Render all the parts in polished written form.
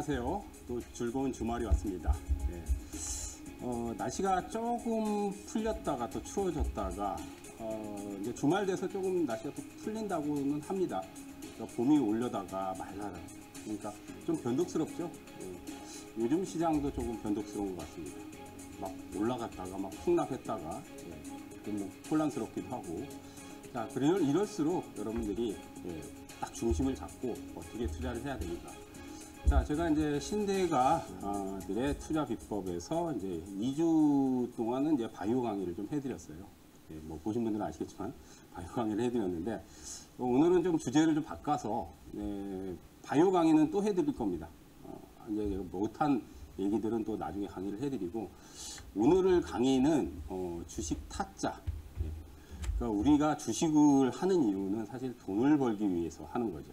안녕하세요. 또 즐거운 주말이 왔습니다. 네. 날씨가 조금 풀렸다가 또 추워졌다가 이제 주말 돼서 조금 날씨가 또 풀린다고는 합니다. 그러니까 봄이 오려다가 말라라. 그러니까 좀 변덕스럽죠. 네. 요즘 시장도 조금 변덕스러운 것 같습니다. 막 올라갔다가 막 폭락했다가 좀 혼란스럽기도 하고. 자, 이럴수록 여러분들이 딱 중심을 잡고 어떻게 투자를 해야 됩니까? 자, 제가 이제 신대가들의 투자 비법에서 이제 2주 동안은 이제 바이오 강의를 좀 해드렸어요. 뭐 보신 분들은 아시겠지만 바이오 강의를 해드렸는데 오늘은 좀 주제를 좀 바꿔서 바이오 강의는 또 해드릴 겁니다. 이제 못한 얘기들은 또 나중에 강의를 해드리고 오늘 강의는 주식 타짜. 그러니까 우리가 주식을 하는 이유는 사실 돈을 벌기 위해서 하는 거죠.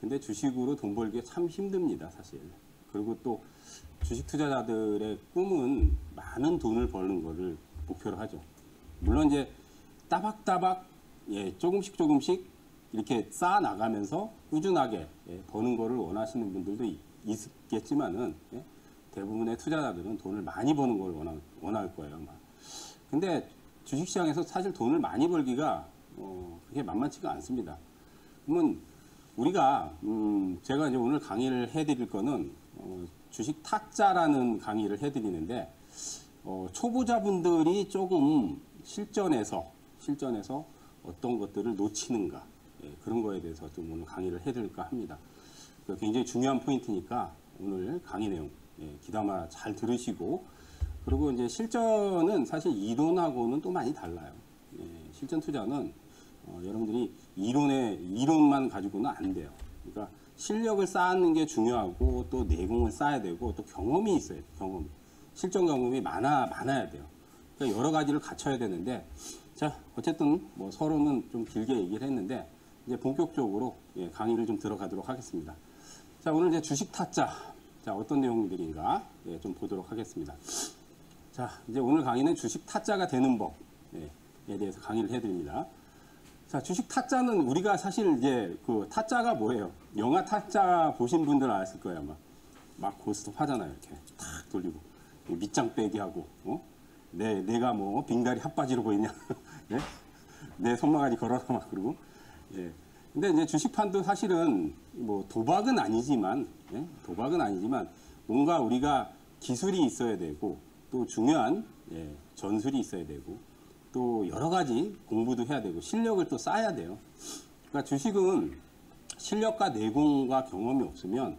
근데 주식으로 돈 벌기 참 힘듭니다, 사실. 그리고 또 주식 투자자들의 꿈은 많은 돈을 버는 거를 목표로 하죠. 물론 이제 따박따박 조금씩 이렇게 쌓아 나가면서 꾸준하게 버는 거를 원하시는 분들도 있겠지만은 대부분의 투자자들은 돈을 많이 버는 걸 원할 거예요, 아마. 근데 주식시장에서 사실 돈을 많이 벌기가 그렇게 만만치가 않습니다. 그러면 우리가 제가 이제 오늘 강의를 해드릴 거는 주식 타짜라는 강의를 해드리는데 초보자분들이 조금 실전에서 어떤 것들을 놓치는가 그런 거에 대해서 좀 오늘 강의를 해드릴까 합니다. 굉장히 중요한 포인트니까 오늘 강의 내용 귀담아 잘 들으시고 그리고 이제 실전은 사실 이론하고는 또 많이 달라요. 실전 투자는 여러분들이 이론만 가지고는 안 돼요. 그러니까 실력을 쌓는 게 중요하고 또 내공을 쌓아야 되고 또 경험이 있어야 돼요. 실전 경험이 많아야 돼요. 그러니까 여러 가지를 갖춰야 되는데 자, 어쨌든 뭐 서로는 좀 길게 얘기를 했는데 이제 본격적으로 강의를 좀 들어가도록 하겠습니다. 자, 오늘 이제 주식 타짜. 자, 어떤 내용들인가 좀 보도록 하겠습니다. 자, 이제 오늘 강의는 주식 타짜가 되는 법에 대해서 강의를 해드립니다. 자, 주식 타짜는 우리가 사실 이제 그 타짜가 뭐예요? 영화 타짜 보신 분들은 아실 거예요, 아마. 막 고스톱 하잖아요, 이렇게 탁 돌리고 밑장 빼기 하고, 내가 뭐 빙다리 핫바지로 보이냐, 내 손마가지 걸어라 막 그러고, 근데 이제 주식판도 사실은 뭐 도박은 아니지만 뭔가 우리가 기술이 있어야 되고 또 중요한 전술이 있어야 되고. 또 여러 가지 공부도 해야 되고 실력을 또 쌓아야 돼요. 그러니까 주식은 실력과 내공과 경험이 없으면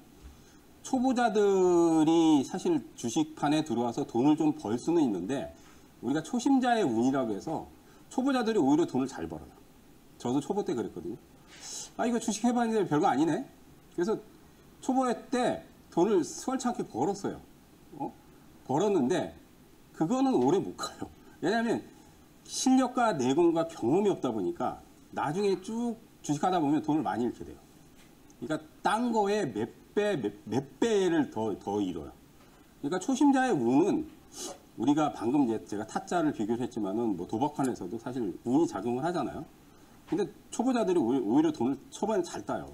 초보자들이 사실 주식판에 들어와서 돈을 좀 벌 수는 있는데 우리가 초심자의 운이라고 해서 초보자들이 오히려 돈을 잘 벌어요. 저도 초보 때 그랬거든요. 아, 이거 주식 해봤는데 별거 아니네. 그래서 초보회 때 돈을 수월찮게 벌었어요. 벌었는데 그거는 오래 못 가요. 왜냐하면 실력과 내공과 경험이 없다 보니까 나중에 쭉 주식하다 보면 돈을 많이 잃게 돼요. 그러니까 딴 거에 몇 배를 더 잃어요. 그러니까 초심자의 운은 우리가 방금 제가 타짜를 비교를 했지만은 뭐 도박판에서도 사실 운이 작용을 하잖아요. 근데 초보자들이 오히려 돈을 초반에 잘 따요.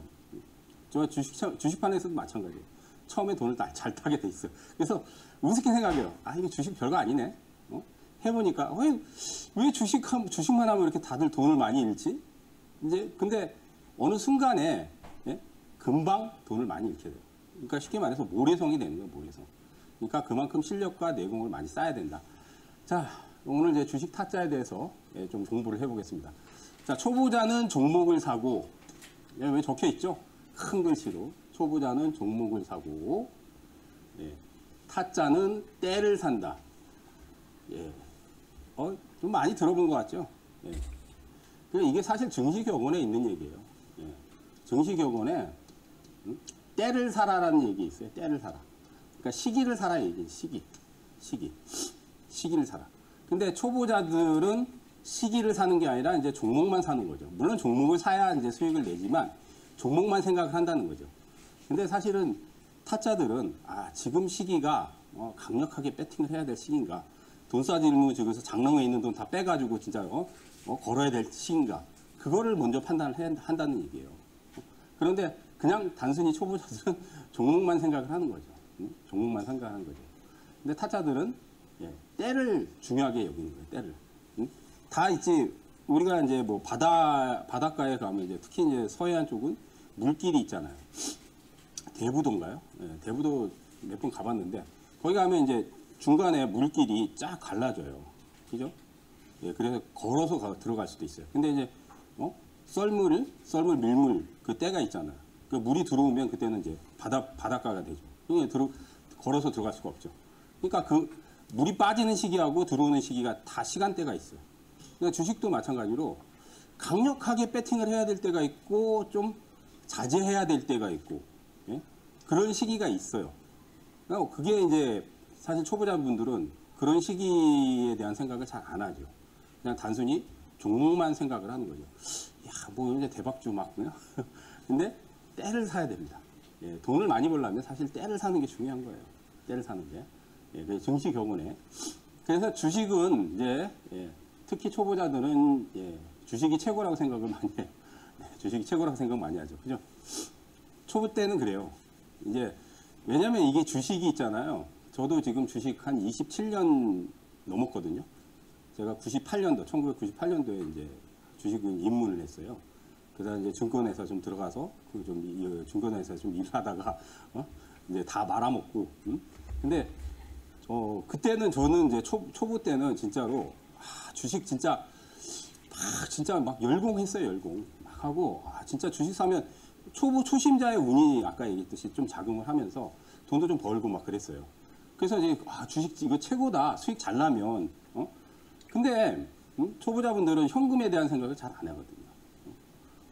저 주식판에서도 마찬가지예요. 처음에 돈을 잘 따게 돼 있어요. 그래서 우습게 생각해요. 아, 이게 주식 별거 아니네. 해보니까 왜 주식만 하면 이렇게 다들 돈을 많이 잃지? 이제 근데 어느 순간에 금방 돈을 많이 잃게 돼요. 그러니까 쉽게 말해서 모래성이 되는 거예요, 모래성. 그러니까 그만큼 실력과 내공을 많이 쌓아야 된다. 자, 오늘 이제 주식 타짜에 대해서 좀 공부를 해보겠습니다. 자, 초보자는 종목을 사고 왜 적혀 있죠? 큰 글씨로 초보자는 종목을 사고 타짜는 때를 산다. 좀 많이 들어본 것 같죠? 이게 사실 증시격언에 있는 얘기예요. 증시격언에 때를 사라라는 얘기 있어요. 때를 사라. 그러니까 시기를 사라 얘기예요. 시기를 사라. 근데 초보자들은 시기를 사는 게 아니라 이제 종목만 사는 거죠. 물론 종목을 사야 이제 수익을 내지만 종목만 생각을 한다는 거죠. 근데 사실은 타짜들은 지금 시기가 강력하게 배팅을 해야 될 시기인가? 돈 싸지 일무지에서 장롱에 있는 돈 다 빼가지고 진짜 걸어야 될 시기인가? 그거를 먼저 판단을 한다는 얘기예요. 그런데 그냥 단순히 초보자들은 종목만 생각을 하는 거죠. 종목만 생각하는 거죠. 근데 타짜들은 때를 중요하게 여기는 거예요. 때를. 다 있지. 우리가 이제 뭐 바닷가에 가면 이제 특히 이제 서해안 쪽은 물길이 있잖아요. 대부도인가요? 대부도 몇 번 가봤는데 거기 가면 이제 중간에 물길이 쫙 갈라져요. 그죠? 그래서 걸어서 들어갈 수도 있어요. 근데 이제 썰물, 밀물 그 때가 있잖아요. 그 물이 들어오면 그때는 이제 바닷가가 되죠. 그러니까 걸어서 들어갈 수가 없죠. 그러니까 그 물이 빠지는 시기하고 들어오는 시기가 다 시간대가 있어요. 그러니까 주식도 마찬가지로 강력하게 배팅을 해야 될 때가 있고 좀 자제해야 될 때가 있고 그런 시기가 있어요. 그러니까 그게 이제 사실 초보자분들은 그런 시기에 대한 생각을 잘 안 하죠. 그냥 단순히 종목만 생각을 하는 거죠. 야, 뭐 이제 대박주 막 근데 때를 사야 됩니다. 돈을 많이 벌려면 사실 때를 사는 게 중요한 거예요. 때를 사는 게. 그 증시 격언에. 그래서 주식은 이제 특히 초보자들은 주식이 최고라고 생각을 많이 해요. 주식이 최고라고 생각 많이 하죠. 그죠? 초보 때는 그래요. 이제 왜냐면 이게 주식이 있잖아요. 저도 지금 주식 한 27년 넘었거든요. 제가 1998년도에 이제 주식은 입문을 했어요. 그다음 이제 증권회사 좀 들어가서 증권회사 좀 일하다가 이제 다 말아먹고. 근데 그때는 저는 이제 초보 때는 진짜로 주식 진짜 막 열공했어요. 열공 막 하고 진짜 주식 사면 초심자의 운이 아까 얘기했듯이 좀 자금을 하면서 돈도 좀 벌고 막 그랬어요. 그래서 이제 주식 이거 최고다. 수익 잘 나면. 근데 초보자분들은 현금에 대한 생각을 잘 안 하거든요.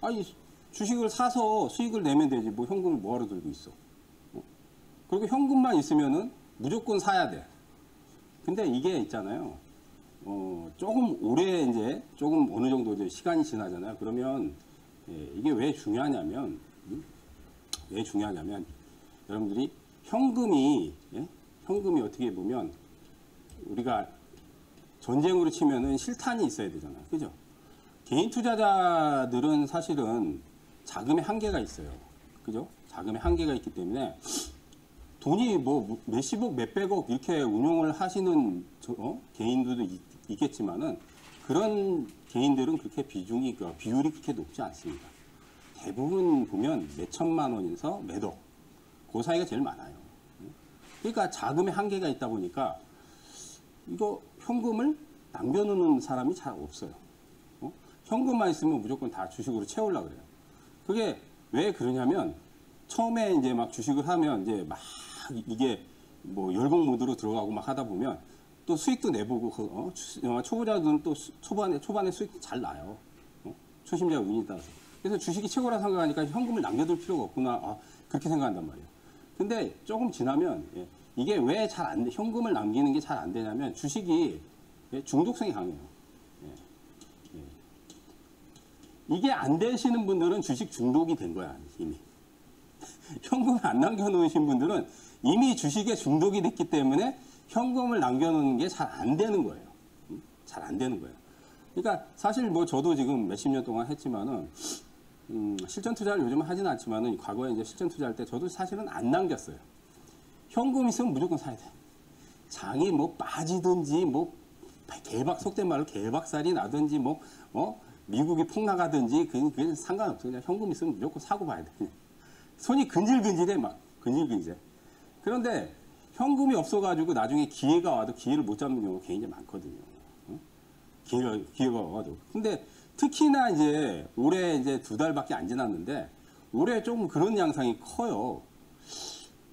아니 주식을 사서 수익을 내면 되지 뭐 현금을 뭐하러 들고 있어. 그리고 현금만 있으면은 무조건 사야 돼. 근데 이게 있잖아요. 조금 오래 이제 조금 어느 정도 이제 시간이 지나잖아요. 그러면 이게 왜 중요하냐면 여러분들이 현금이 어떻게 보면 우리가 전쟁으로 치면은 실탄이 있어야 되잖아요. 그죠? 개인 투자자들은 사실은 자금의 한계가 있어요. 그죠? 자금의 한계가 있기 때문에 돈이 뭐 몇십억, 몇백억 이렇게 운용을 하시는 개인들도 있겠지만은 그런 개인들은 그렇게 비율이 그렇게 높지 않습니다. 대부분 보면 몇천만 원에서 몇억 그 사이가 제일 많아요. 그러니까 자금의 한계가 있다 보니까 이거 현금을 남겨놓는 사람이 잘 없어요. 현금만 있으면 무조건 다 주식으로 채우려고 그래요. 그게 왜 그러냐면 처음에 이제 막 주식을 하면 이제 막 이게 뭐 열공 모드로 들어가고 막 하다 보면 또 수익도 내보고 초보자들은 또 초반에 수익 잘 나요. 초심자 운이 따라서. 그래서 주식이 최고라 생각하니까 현금을 남겨둘 필요가 없구나. 그렇게 생각한단 말이에요. 근데 조금 지나면 이게 왜 현금을 남기는 게 잘 안 되냐면 주식이 중독성이 강해요. 이게 안 되시는 분들은 주식 중독이 된 거야, 이미. 현금을 안 남겨놓으신 분들은 이미 주식에 중독이 됐기 때문에 현금을 남겨놓는 게 잘 안 되는 거예요. 잘 안 되는 거예요. 그러니까 사실 뭐 저도 지금 몇십 년 동안 했지만은, 실전 투자를 요즘은 하지는 않지만은 과거에 이제 실전 투자할 때 저도 사실은 안 남겼어요. 현금 있으면 무조건 사야 돼. 장이 뭐 빠지든지 뭐 속된 말로 개박살이 나든지 미국이 폭락하든지 그게 상관없어요. 그냥 현금 있으면 무조건 사고 봐야 돼. 손이 근질근질해 막 근질근질해. 그런데 현금이 없어가지고 나중에 기회가 와도 기회를 못 잡는 경우가 굉장히 많거든요. 기회가 와도. 근데 특히나 이제 올해 이제 2달밖에 안 지났는데 올해 조금 그런 양상이 커요.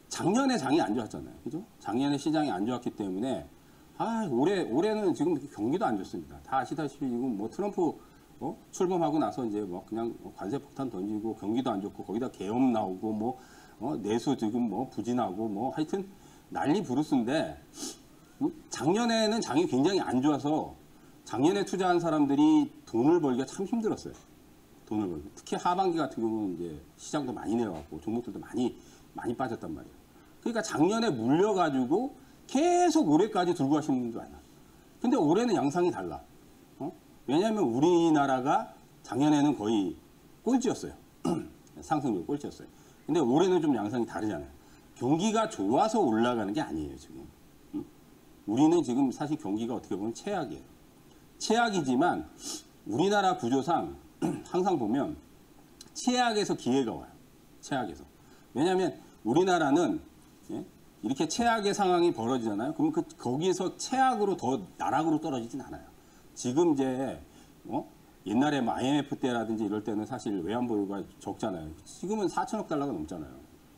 작년에 장이 안 좋았잖아요. 그죠? 작년에 시장이 안 좋았기 때문에 올해는 지금 경기도 안 좋습니다. 다 아시다시피 지금 뭐 트럼프 출범하고 나서 이제 뭐 그냥 관세 폭탄 던지고 경기도 안 좋고 거기다 계엄 나오고 내수 지금 부진하고 하여튼 난리 부르스인데 작년에는 장이 굉장히 안 좋아서 작년에 투자한 사람들이 돈을 벌기가 참 힘들었어요. 돈을 벌기. 특히 하반기 같은 경우는 이제 시장도 많이 내려갔고 종목들도 많이 빠졌단 말이에요. 그러니까 작년에 물려가지고 계속 올해까지 들고 가시는 분도 많아요. 근데 올해는 양상이 달라. 왜냐하면 우리나라가 작년에는 거의 꼴찌였어요. 상승률 꼴찌였어요. 근데 올해는 좀 양상이 다르잖아요. 경기가 좋아서 올라가는 게 아니에요, 지금. 우리는 지금 사실 경기가 어떻게 보면 최악이에요. 최악이지만 우리나라 구조상 항상 보면 최악에서 기회가 와요. 최악에서. 왜냐하면 우리나라는 이렇게 최악의 상황이 벌어지잖아요. 그러면 거기에서 최악으로 더 나락으로 떨어지진 않아요. 지금 이제 옛날에 뭐 IMF 때라든지 이럴 때는 사실 외환보유가 적잖아요. 지금은 4천억 달러가 넘잖아요.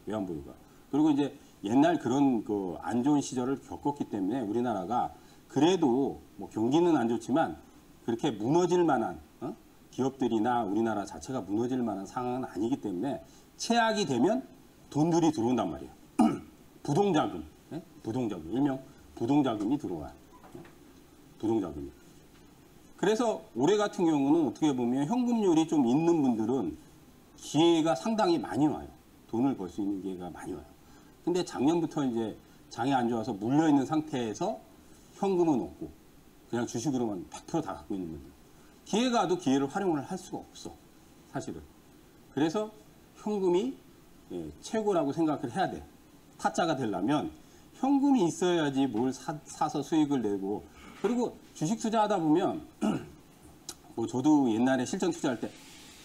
외환보유가. 그리고 이제 옛날 그런 그 안 좋은 시절을 겪었기 때문에 우리나라가 그래도 뭐 경기는 안 좋지만 그렇게 무너질 만한 기업들이나 우리나라 자체가 무너질 만한 상황은 아니기 때문에 최악이 되면 돈들이 들어온단 말이에요. 부동자금, 부동자금, 일명 부동자금이 들어와요. 부동자금이. 그래서 올해 같은 경우는 어떻게 보면 현금률이 좀 있는 분들은 기회가 상당히 많이 와요. 돈을 벌 수 있는 기회가 많이 와요. 근데 작년부터 이제 장이 안 좋아서 물려있는 상태에서 현금은 없고 그냥 주식으로만 100%다 갖고 있는 분들. 기회가 와도 기회를 활용을 할 수가 없어. 사실은. 그래서 현금이 최고라고 생각을 해야 돼. 타짜가 되려면 현금이 있어야지 뭘 사서 수익을 내고. 그리고 주식 투자하다 보면 뭐 저도 옛날에 실전 투자할 때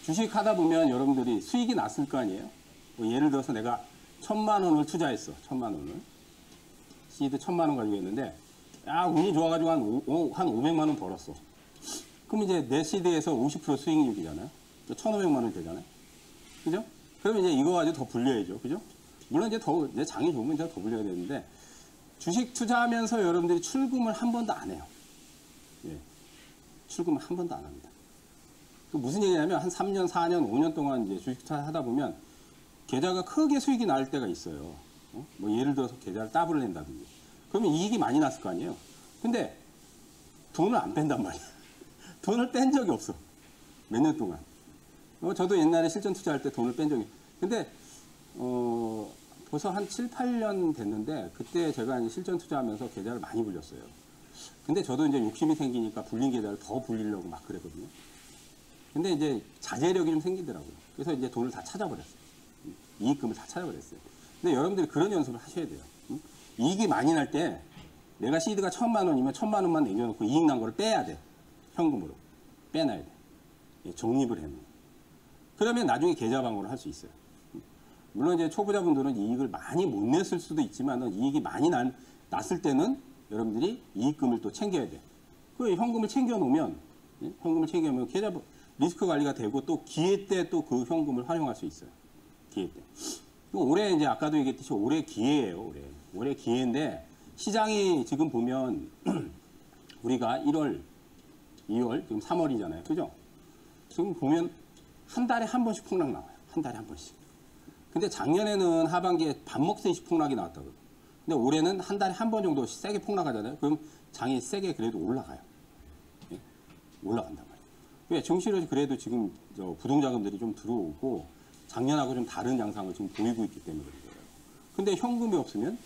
주식 하다 보면 여러분들이 수익이 났을 거 아니에요. 뭐 예를 들어서 내가 1,000만 원을 투자했어. 1,000만 원을. 시드 1,000만 원 가지고 했는데 야 운이 좋아가지고 한 500만 원 벌었어. 그럼 이제 내 시드에서 50% 수익률이잖아요. 1,500만 원 되잖아요. 그죠? 그러면 이제 이거 가지고 더 불려야죠. 그죠? 물론 이제 장이 좋으면 이제 더 불려야 되는데 주식 투자하면서 여러분들이 출금을 한 번도 안 해요. 예. 출금을 한 번도 안 합니다. 그 무슨 얘기냐면 한 3년, 4년, 5년 동안 이제 주식 투자 하다 보면 계좌가 크게 수익이 날 때가 있어요. 뭐 예를 들어서 계좌를 더블을 낸다든지. 그러면 이익이 많이 났을 거 아니에요. 근데 돈을 안 뺀단 말이에요. 돈을 뺀 적이 없어. 몇 년 동안. 저도 옛날에 실전 투자할 때 돈을 뺀 적이. 근데 벌써 한 7, 8년 됐는데 그때 제가 이제 실전 투자하면서 계좌를 많이 불렸어요. 근데 저도 이제 욕심이 생기니까 불린 계좌를 더 불리려고 막 그랬거든요. 근데 이제 자제력이 좀 생기더라고요. 그래서 이제 돈을 다 찾아버렸어요. 이익금을 다 찾아버렸어요. 근데 여러분들이 그런 연습을 하셔야 돼요. 이익이 많이 날 때 내가 시드가 1,000만 원이면 1,000만 원만 남겨놓고 이익 난 거를 빼야 돼. 현금으로. 빼놔야 돼. 적립을 해놓은. 그러면 나중에 계좌 방어를 할 수 있어요. 물론 이제 초보자분들은 이익을 많이 못 냈을 수도 있지만 이익이 많이 났을 때는 여러분들이 이익금을 또 챙겨야 돼. 그 현금을 챙겨놓으면 계좌 리스크 관리가 되고 또 기회 때 또 그 현금을 활용할 수 있어요. 기회 때. 올해 이제 아까도 얘기했듯이 올해 기회예요. 올해 기회인데 시장이 지금 보면 우리가 1월, 2월, 지금 3월이잖아요. 그죠? 지금 보면 한 달에 한 번씩 폭락 나와요. 한 달에 한 번씩. 근데 작년에는 하반기에 밥 먹듯이 폭락이 나왔다고요. 근데 올해는 한 달에 한 번 정도 세게 폭락하잖아요. 그럼 장이 세게 그래도 올라가요. 예? 올라간단 말이에요. 왜? 정시로 그래도 지금 부동자금들이 좀 들어오고 작년하고 좀 다른 양상을 지금 보이고 있기 때문에 그런 거예요. 근데 현금이 없으면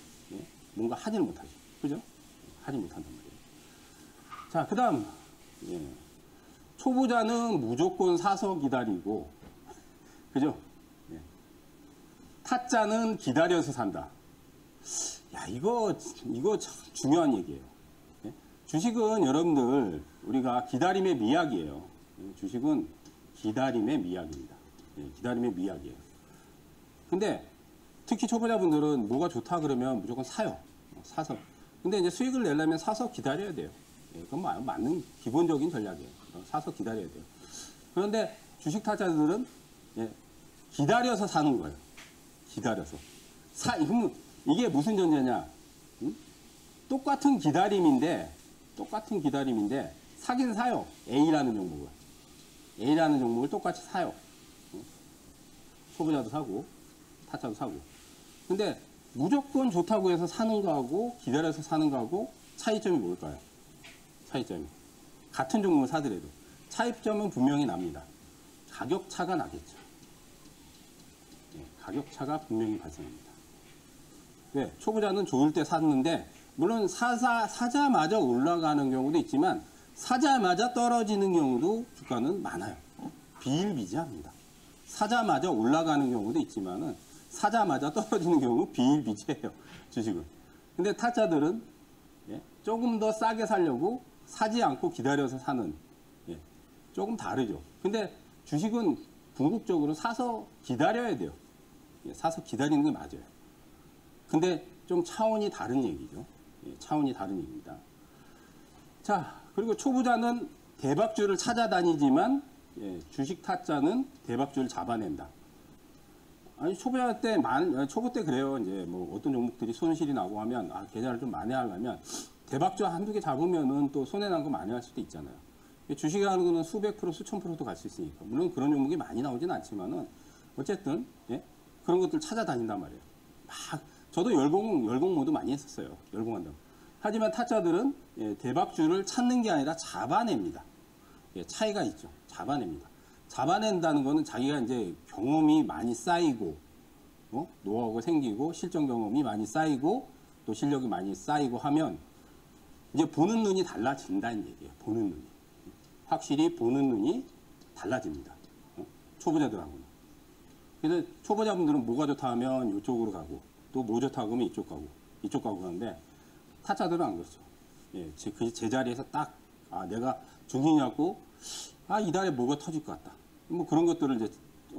뭔가 하지를 못하죠. 그죠? 하지 못한단 말이에요. 자, 그 다음 초보자는 무조건 사서 기다리고 그죠? 타짜는 기다려서 산다. 야, 이거 참 중요한 얘기예요. 주식은 여러분들 우리가 기다림의 미학이에요. 주식은 기다림의 미학입니다. 기다림의 미학이에요. 근데 특히 초보자분들은 뭐가 좋다 그러면 무조건 사요. 사서. 근데 이제 수익을 내려면 사서 기다려야 돼요. 그건 맞는 기본적인 전략이에요. 사서 기다려야 돼요. 그런데 주식 타짜들은 기다려서 사는 거예요. 기다려서. 이게 무슨 전제냐? 똑같은 기다림인데 사긴 사요. A라는 종목을 똑같이 사요. 초보자도 사고 타짜도 사고. 근데 무조건 좋다고 해서 사는 거하고 기다려서 사는 거하고 차이점이 뭘까요? 차이점이. 같은 종목을 사더라도 차이점은 분명히 납니다. 가격 차가 나겠죠. 가격 차가 분명히 발생합니다. 왜? 초보자는 좋을 때 샀는데 물론 사자마자 올라가는 경우도 있지만 사자마자 떨어지는 경우도 주가는 많아요. 비일비재합니다. 사자마자 올라가는 경우도 있지만은 사자마자 떨어지는 경우 비일비재해요. 주식은. 근데 타짜들은 조금 더 싸게 사려고 사지 않고 기다려서 사는, 조금 다르죠. 근데 주식은 궁극적으로 사서 기다려야 돼요. 사서 기다리는 게 맞아요. 근데 좀 차원이 다른 얘기죠. 차원이 다른 얘기입니다. 자, 그리고 초보자는 대박주를 찾아다니지만 주식 타짜는 대박주를 잡아낸다. 아니 초보 때 그래요. 이제 뭐 어떤 종목들이 손실이 나고 하면 계좌를 좀 많이 하려면 대박주 한두 개 잡으면은 또 손해 난 거 많이 할 수도 있잖아요. 주식이라는 거는 수백 프로, 수천 프로도 갈 수 있으니까. 물론 그런 종목이 많이 나오진 않지만은 어쨌든 그런 것들 찾아다닌단 말이에요. 막 저도 열공 모드 많이 했었어요. 열공한다고. 하지만 타짜들은 대박주를 찾는 게 아니라 잡아냅니다. 차이가 있죠. 잡아냅니다. 잡아낸다는 거는 자기가 이제 경험이 많이 쌓이고, 노하우가 생기고, 실전 경험이 많이 쌓이고, 또 실력이 많이 쌓이고 하면, 이제 보는 눈이 달라진다는 얘기예요. 보는 눈이. 확실히 보는 눈이 달라집니다. 초보자들하고는. 그래서 초보자분들은 뭐가 좋다 하면 이쪽으로 가고, 또 뭐 좋다 하면 이쪽 가고 하는데, 타짜들은 안 그렇죠. 제 자리에서 딱, 내가 중심이었고, 이달에 뭐가 터질 것 같다. 뭐 그런 것들을 이제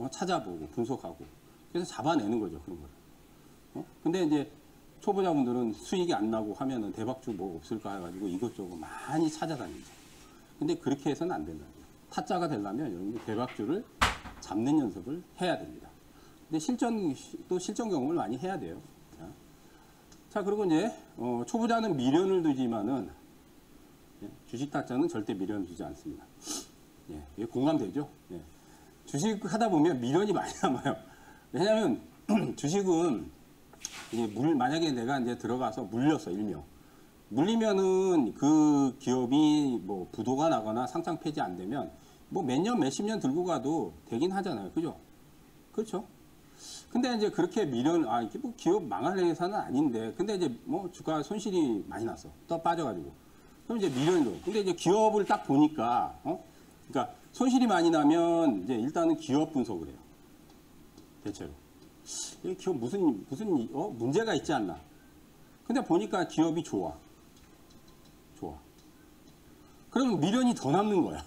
찾아보고 분석하고 그래서 잡아내는 거죠. 그런 거를. 근데 이제 초보자분들은 수익이 안 나고 하면은 대박주 뭐 없을까 해가지고 이것저것 많이 찾아다니죠. 근데 그렇게 해서는 안 된다. 타짜가 되려면 여러분들 대박주를 잡는 연습을 해야 됩니다. 근데 실전 경험을 많이 해야 돼요. 자, 그리고 이제 초보자는 미련을 두지만은 주식 타짜는 절대 미련을 두지 않습니다. 이게 공감되죠? 주식 하다 보면 미련이 많이 남아요. 왜냐하면 주식은 만약에 내가 이제 들어가서 물렸어, 일명. 물리면은 그 기업이 뭐 부도가 나거나 상장 폐지 안 되면 뭐 몇 년, 몇십 년 들고 가도 되긴 하잖아요. 그죠? 그렇죠? 근데 이제 그렇게 이게 뭐 기업 망할 회사는 아닌데, 근데 이제 뭐 주가 손실이 많이 났어. 또 빠져가지고. 그럼 이제 미련도. 근데 이제 기업을 딱 보니까, 그러니까 손실이 많이 나면 이제 일단은 기업 분석을 해요. 대체로. 이 기업 무슨 문제가 있지 않나. 근데 보니까 기업이 좋아. 그러면 미련이 더 남는 거야.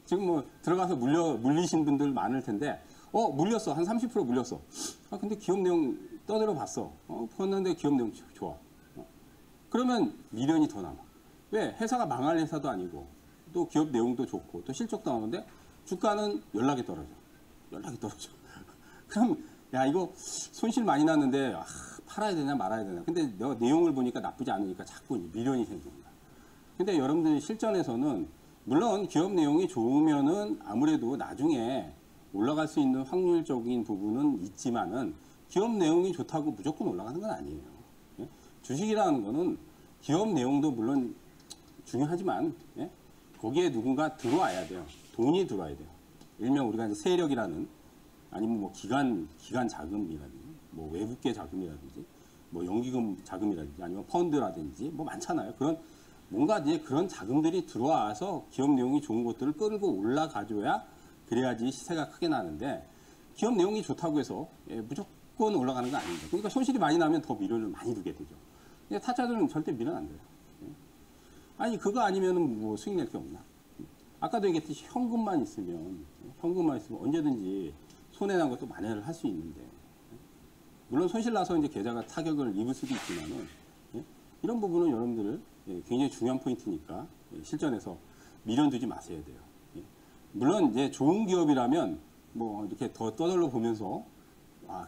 지금 뭐 들어가서 물리신 분들 많을 텐데, 물렸어. 한 30% 물렸어. 근데 기업 내용 떠들어 봤어. 봤는데 기업 내용 좋아. 그러면 미련이 더 남아. 왜? 회사가 망할 회사도 아니고, 또 기업 내용도 좋고, 또 실적도 나오는데, 주가는 연락이 떨어져. 그럼, 이거 손실 많이 났는데, 팔아야 되나 말아야 되나. 근데 내가 내용을 보니까 나쁘지 않으니까 자꾸 미련이 생깁니다. 근데 여러분들이 실전에서는, 물론 기업 내용이 좋으면은 아무래도 나중에 올라갈 수 있는 확률적인 부분은 있지만은, 기업 내용이 좋다고 무조건 올라가는 건 아니에요. 주식이라는 거는 기업 내용도 물론 중요하지만, 거기에 누군가 들어와야 돼요. 돈이 들어와야 돼요. 일명 우리가 이제 세력이라는, 아니면 뭐 기관 자금이라든지, 뭐 외국계 자금이라든지, 뭐 연기금 자금이라든지, 아니면 펀드라든지, 뭐 많잖아요. 뭔가 이제 그런 자금들이 들어와서 기업 내용이 좋은 것들을 끌고 올라가줘야 그래야지 시세가 크게 나는데, 기업 내용이 좋다고 해서 무조건 올라가는 건 아닙니다. 그러니까 손실이 많이 나면 더 미련을 많이 두게 되죠. 근데 타짜들은 절대 미련 안 돼요. 아니 그거 아니면은 뭐 수익 낼 게 없나? 아까도 얘기했듯이 현금만 있으면 언제든지 손해난 것도 만회를 할 수 있는데, 물론 손실 나서 이제 계좌가 타격을 입을 수도 있지만은, 이런 부분은 여러분들 굉장히 중요한 포인트니까 실전에서 미련 두지 마셔야 돼요. 물론 이제 좋은 기업이라면 뭐 이렇게 더 떠들러 보면서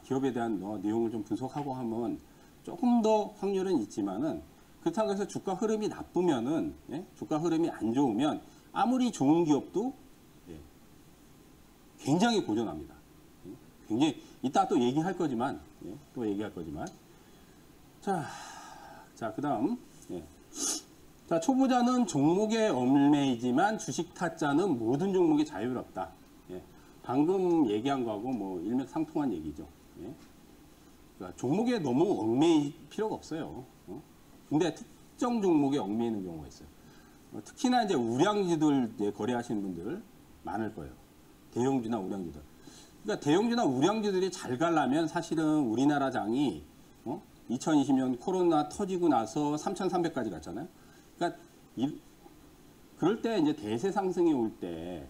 기업에 대한 내용을 좀 분석하고 하면 조금 더 확률은 있지만은, 그렇다고 해서 주가 흐름이 나쁘면은, 주가 흐름이 안 좋으면 아무리 좋은 기업도 굉장히 고전합니다. 굉장히 이따 또 얘기할 거지만, 자, 그다음, 자, 초보자는 종목에 얽매이지만 주식 타짜는 모든 종목이 자유롭다. 방금 얘기한 거하고 뭐 일맥상통한 얘기죠. 그러니까 종목에 너무 얽매일 필요가 없어요. 근데 특정 종목에 얽매이는 경우가 있어요. 특히나 이제 우량주들 거래하시는 분들 많을 거예요. 대형주나 우량주들. 그러니까 대형주나 우량주들이 잘 가려면 사실은 우리나라 장이 2020년 코로나 터지고 나서 3,300까지 갔잖아요. 그러니까 그럴 때 이제 대세 상승이 올 때,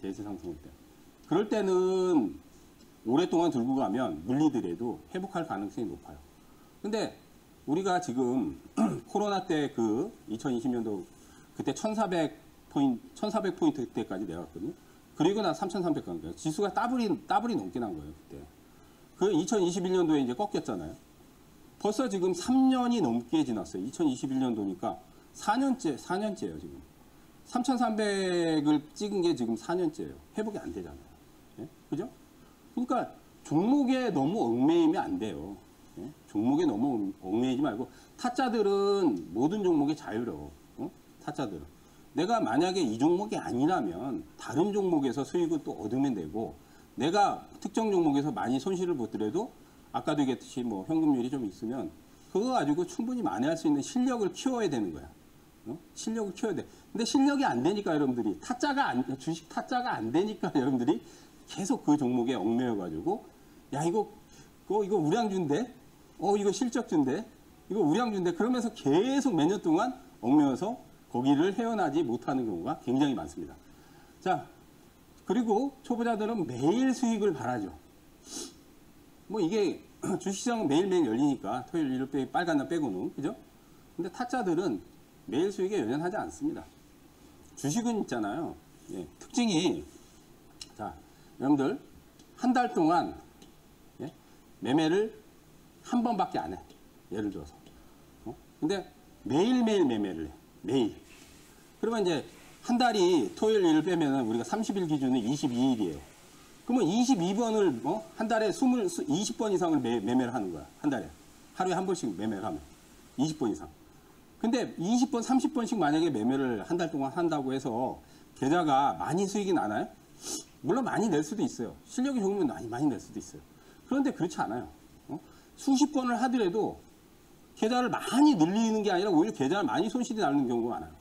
대세 상승 올 때, 그럴 때는 오랫동안 들고 가면 물리더라도 회복할 가능성이 높아요. 근데 우리가 지금 코로나 때 그 2020년도 그때 1,400포인트 때까지 내려갔거든요. 그리고 나 3,300 간 거예요. 지수가 따블이 넘게 난 거예요, 그때. 그 2021년도에 이제 꺾였잖아요. 벌써 지금 3년이 넘게 지났어요. 2021년도니까 4년째예요, 지금. 3,300을 찍은 게 지금 4년째예요. 회복이 안 되잖아요. 예? 그죠? 그러니까 종목에 너무 얽매이면 안 돼요. 예? 종목에 너무 얽매이지 말고 타짜들은 모든 종목이 자유로워. 타짜들은. 내가 만약에 이 종목이 아니라면 다른 종목에서 수익을 또 얻으면 되고 내가 특정 종목에서 많이 손실을 보더라도 아까도 얘기했듯이 뭐 현금률이 좀 있으면 그거 가지고 충분히 만회할 수 있는 실력을 키워야 되는 거야. 실력을 키워야 돼. 근데 실력이 안 되니까 여러분들이 주식 타짜가 안 되니까 여러분들이 계속 그 종목에 얽매여 가지고 야 이거 우량주인데 이거 실적주인데 이거 우량주인데 그러면서 계속 몇 년 동안 얽매여서 거기를 헤어나지 못하는 경우가 굉장히 많습니다. 자, 그리고 초보자들은 매일 수익을 바라죠. 뭐 이게 주식시장은 매일매일 열리니까 토요일, 일요일 빨간 날 빼고는 그죠? 근데 타짜들은 매일 수익에 연연하지 않습니다. 주식은 있잖아요. 예, 특징이 자, 여러분들 한 달 동안 예, 매매를 한 번밖에 안 해. 예를 들어서. 근데 매일매일 매매를 해. 매일. 그러면 이제 한 달이 토요일, 일을 빼면 우리가 30일 기준은 22일이에요. 그러면 22번을 한 달에 20번 이상을 매매를 하는 거야. 한 달에. 하루에 한 번씩 매매를 하면. 20번 이상. 근데 20번, 30번씩 만약에 매매를 한 달 동안 한다고 해서 계좌가 많이 수익이 나나요? 물론 많이 낼 수도 있어요. 실력이 좋으면 많이 낼 수도 있어요. 그런데 그렇지 않아요. 수십 번을 하더라도 계좌를 많이 늘리는 게 아니라 오히려 계좌를 많이 손실이 나는 경우가 많아요.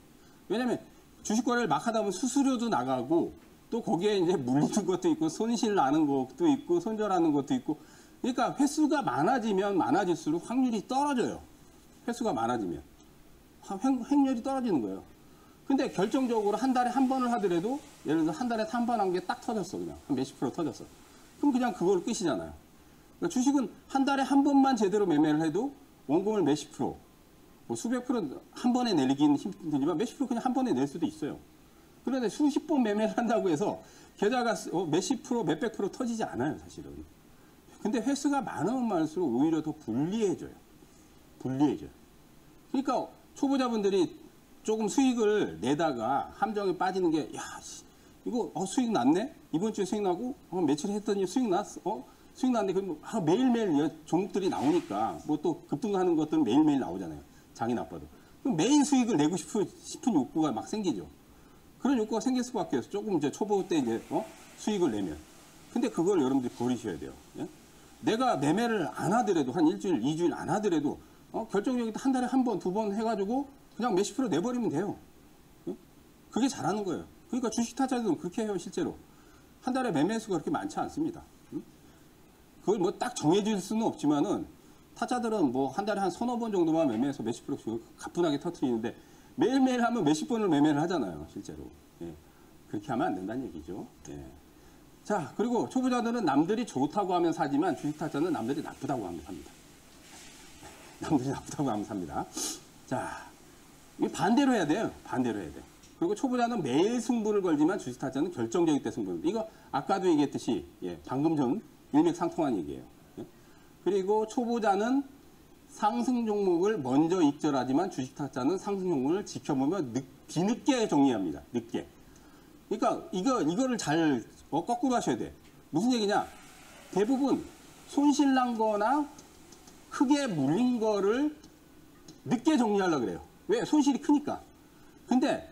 왜냐면 주식 거래를 막 하다 보면 수수료도 나가고 또 거기에 이제 물리는 것도 있고 손실 나는 것도 있고 손절하는 것도 있고 그러니까 횟수가 많아지면 많아질수록 확률이 떨어져요. 횟수가 많아지면 횡률이 떨어지는 거예요. 근데 결정적으로 한 달에 한 번을 하더라도 예를 들어 한 달에 한 번 한 게 딱 터졌어. 그냥 한 몇십 프로 터졌어. 그럼 그냥 그걸 끝이잖아요. 그러니까 주식은 한 달에 한 번만 제대로 매매를 해도 원금을 몇십 프로, 뭐 수백 프로 한 번에 내리기는 힘들지만 몇십 프로 그냥 한 번에 낼 수도 있어요. 그런데 수십 번 매매를 한다고 해서 계좌가 몇십 프로, 몇백 프로 터지지 않아요, 사실은. 근데 횟수가 많으면 많을수록 오히려 더 불리해져요. 불리해져요. 그러니까 초보자분들이 조금 수익을 내다가 함정에 빠지는 게, 야, 이거 수익 났네? 이번 주에 수익 나고, 며칠 했더니 수익 났어? 수익 났는데, 그럼 매일매일 종목들이 나오니까, 뭐 또 급등하는 것들은 매일매일 나오잖아요. 장이 나빠도. 그럼 매일 수익을 내고 싶은 욕구가 막 생기죠. 그런 욕구가 생길 수밖에 없어요. 조금 이제 초보 때 이제, 수익을 내면. 근데 그걸 여러분들이 버리셔야 돼요. 예? 내가 매매를 안 하더라도, 한 일주일, 2주일 안 하더라도, 결정적인 한 달에 한 번, 두 번 해가지고, 그냥 몇십 프로 내버리면 돼요. 예? 그게 잘하는 거예요. 그러니까 주식 타짜들은 그렇게 해요, 실제로. 한 달에 매매 수가 그렇게 많지 않습니다. 그걸 뭐 딱 정해질 수는 없지만은 타짜들은 뭐 한 달에 한 서너 번 정도만 매매해서 몇십 프로씩 가뿐하게 터트리는데 매일매일 하면 몇십 번을 매매를 하잖아요, 실제로. 예. 그렇게 하면 안 된다는 얘기죠. 예. 자, 그리고 초보자들은 남들이 좋다고 하면 사지만 주식 타짜는 남들이 나쁘다고 하면 삽니다. 남들이 나쁘다고 하면 삽니다. 자, 이거 반대로 해야 돼요. 반대로 해야 돼. 그리고 초보자는 매일 승부를 걸지만 주식 타짜는 결정적일 때 승부를. 이거 아까도 얘기했듯이 방금 전 일맥상통한 얘기예요. 예? 그리고 초보자는 상승 종목을 먼저 익절하지만 주식 타짜는 상승 종목을 지켜보며 뒤늦게 정리합니다. 늦게. 그러니까 이거를 잘 거꾸로 하셔야 돼. 무슨 얘기냐? 대부분 손실 난 거나 크게 물린 거를 늦게 정리하려고 그래요. 왜? 손실이 크니까. 근데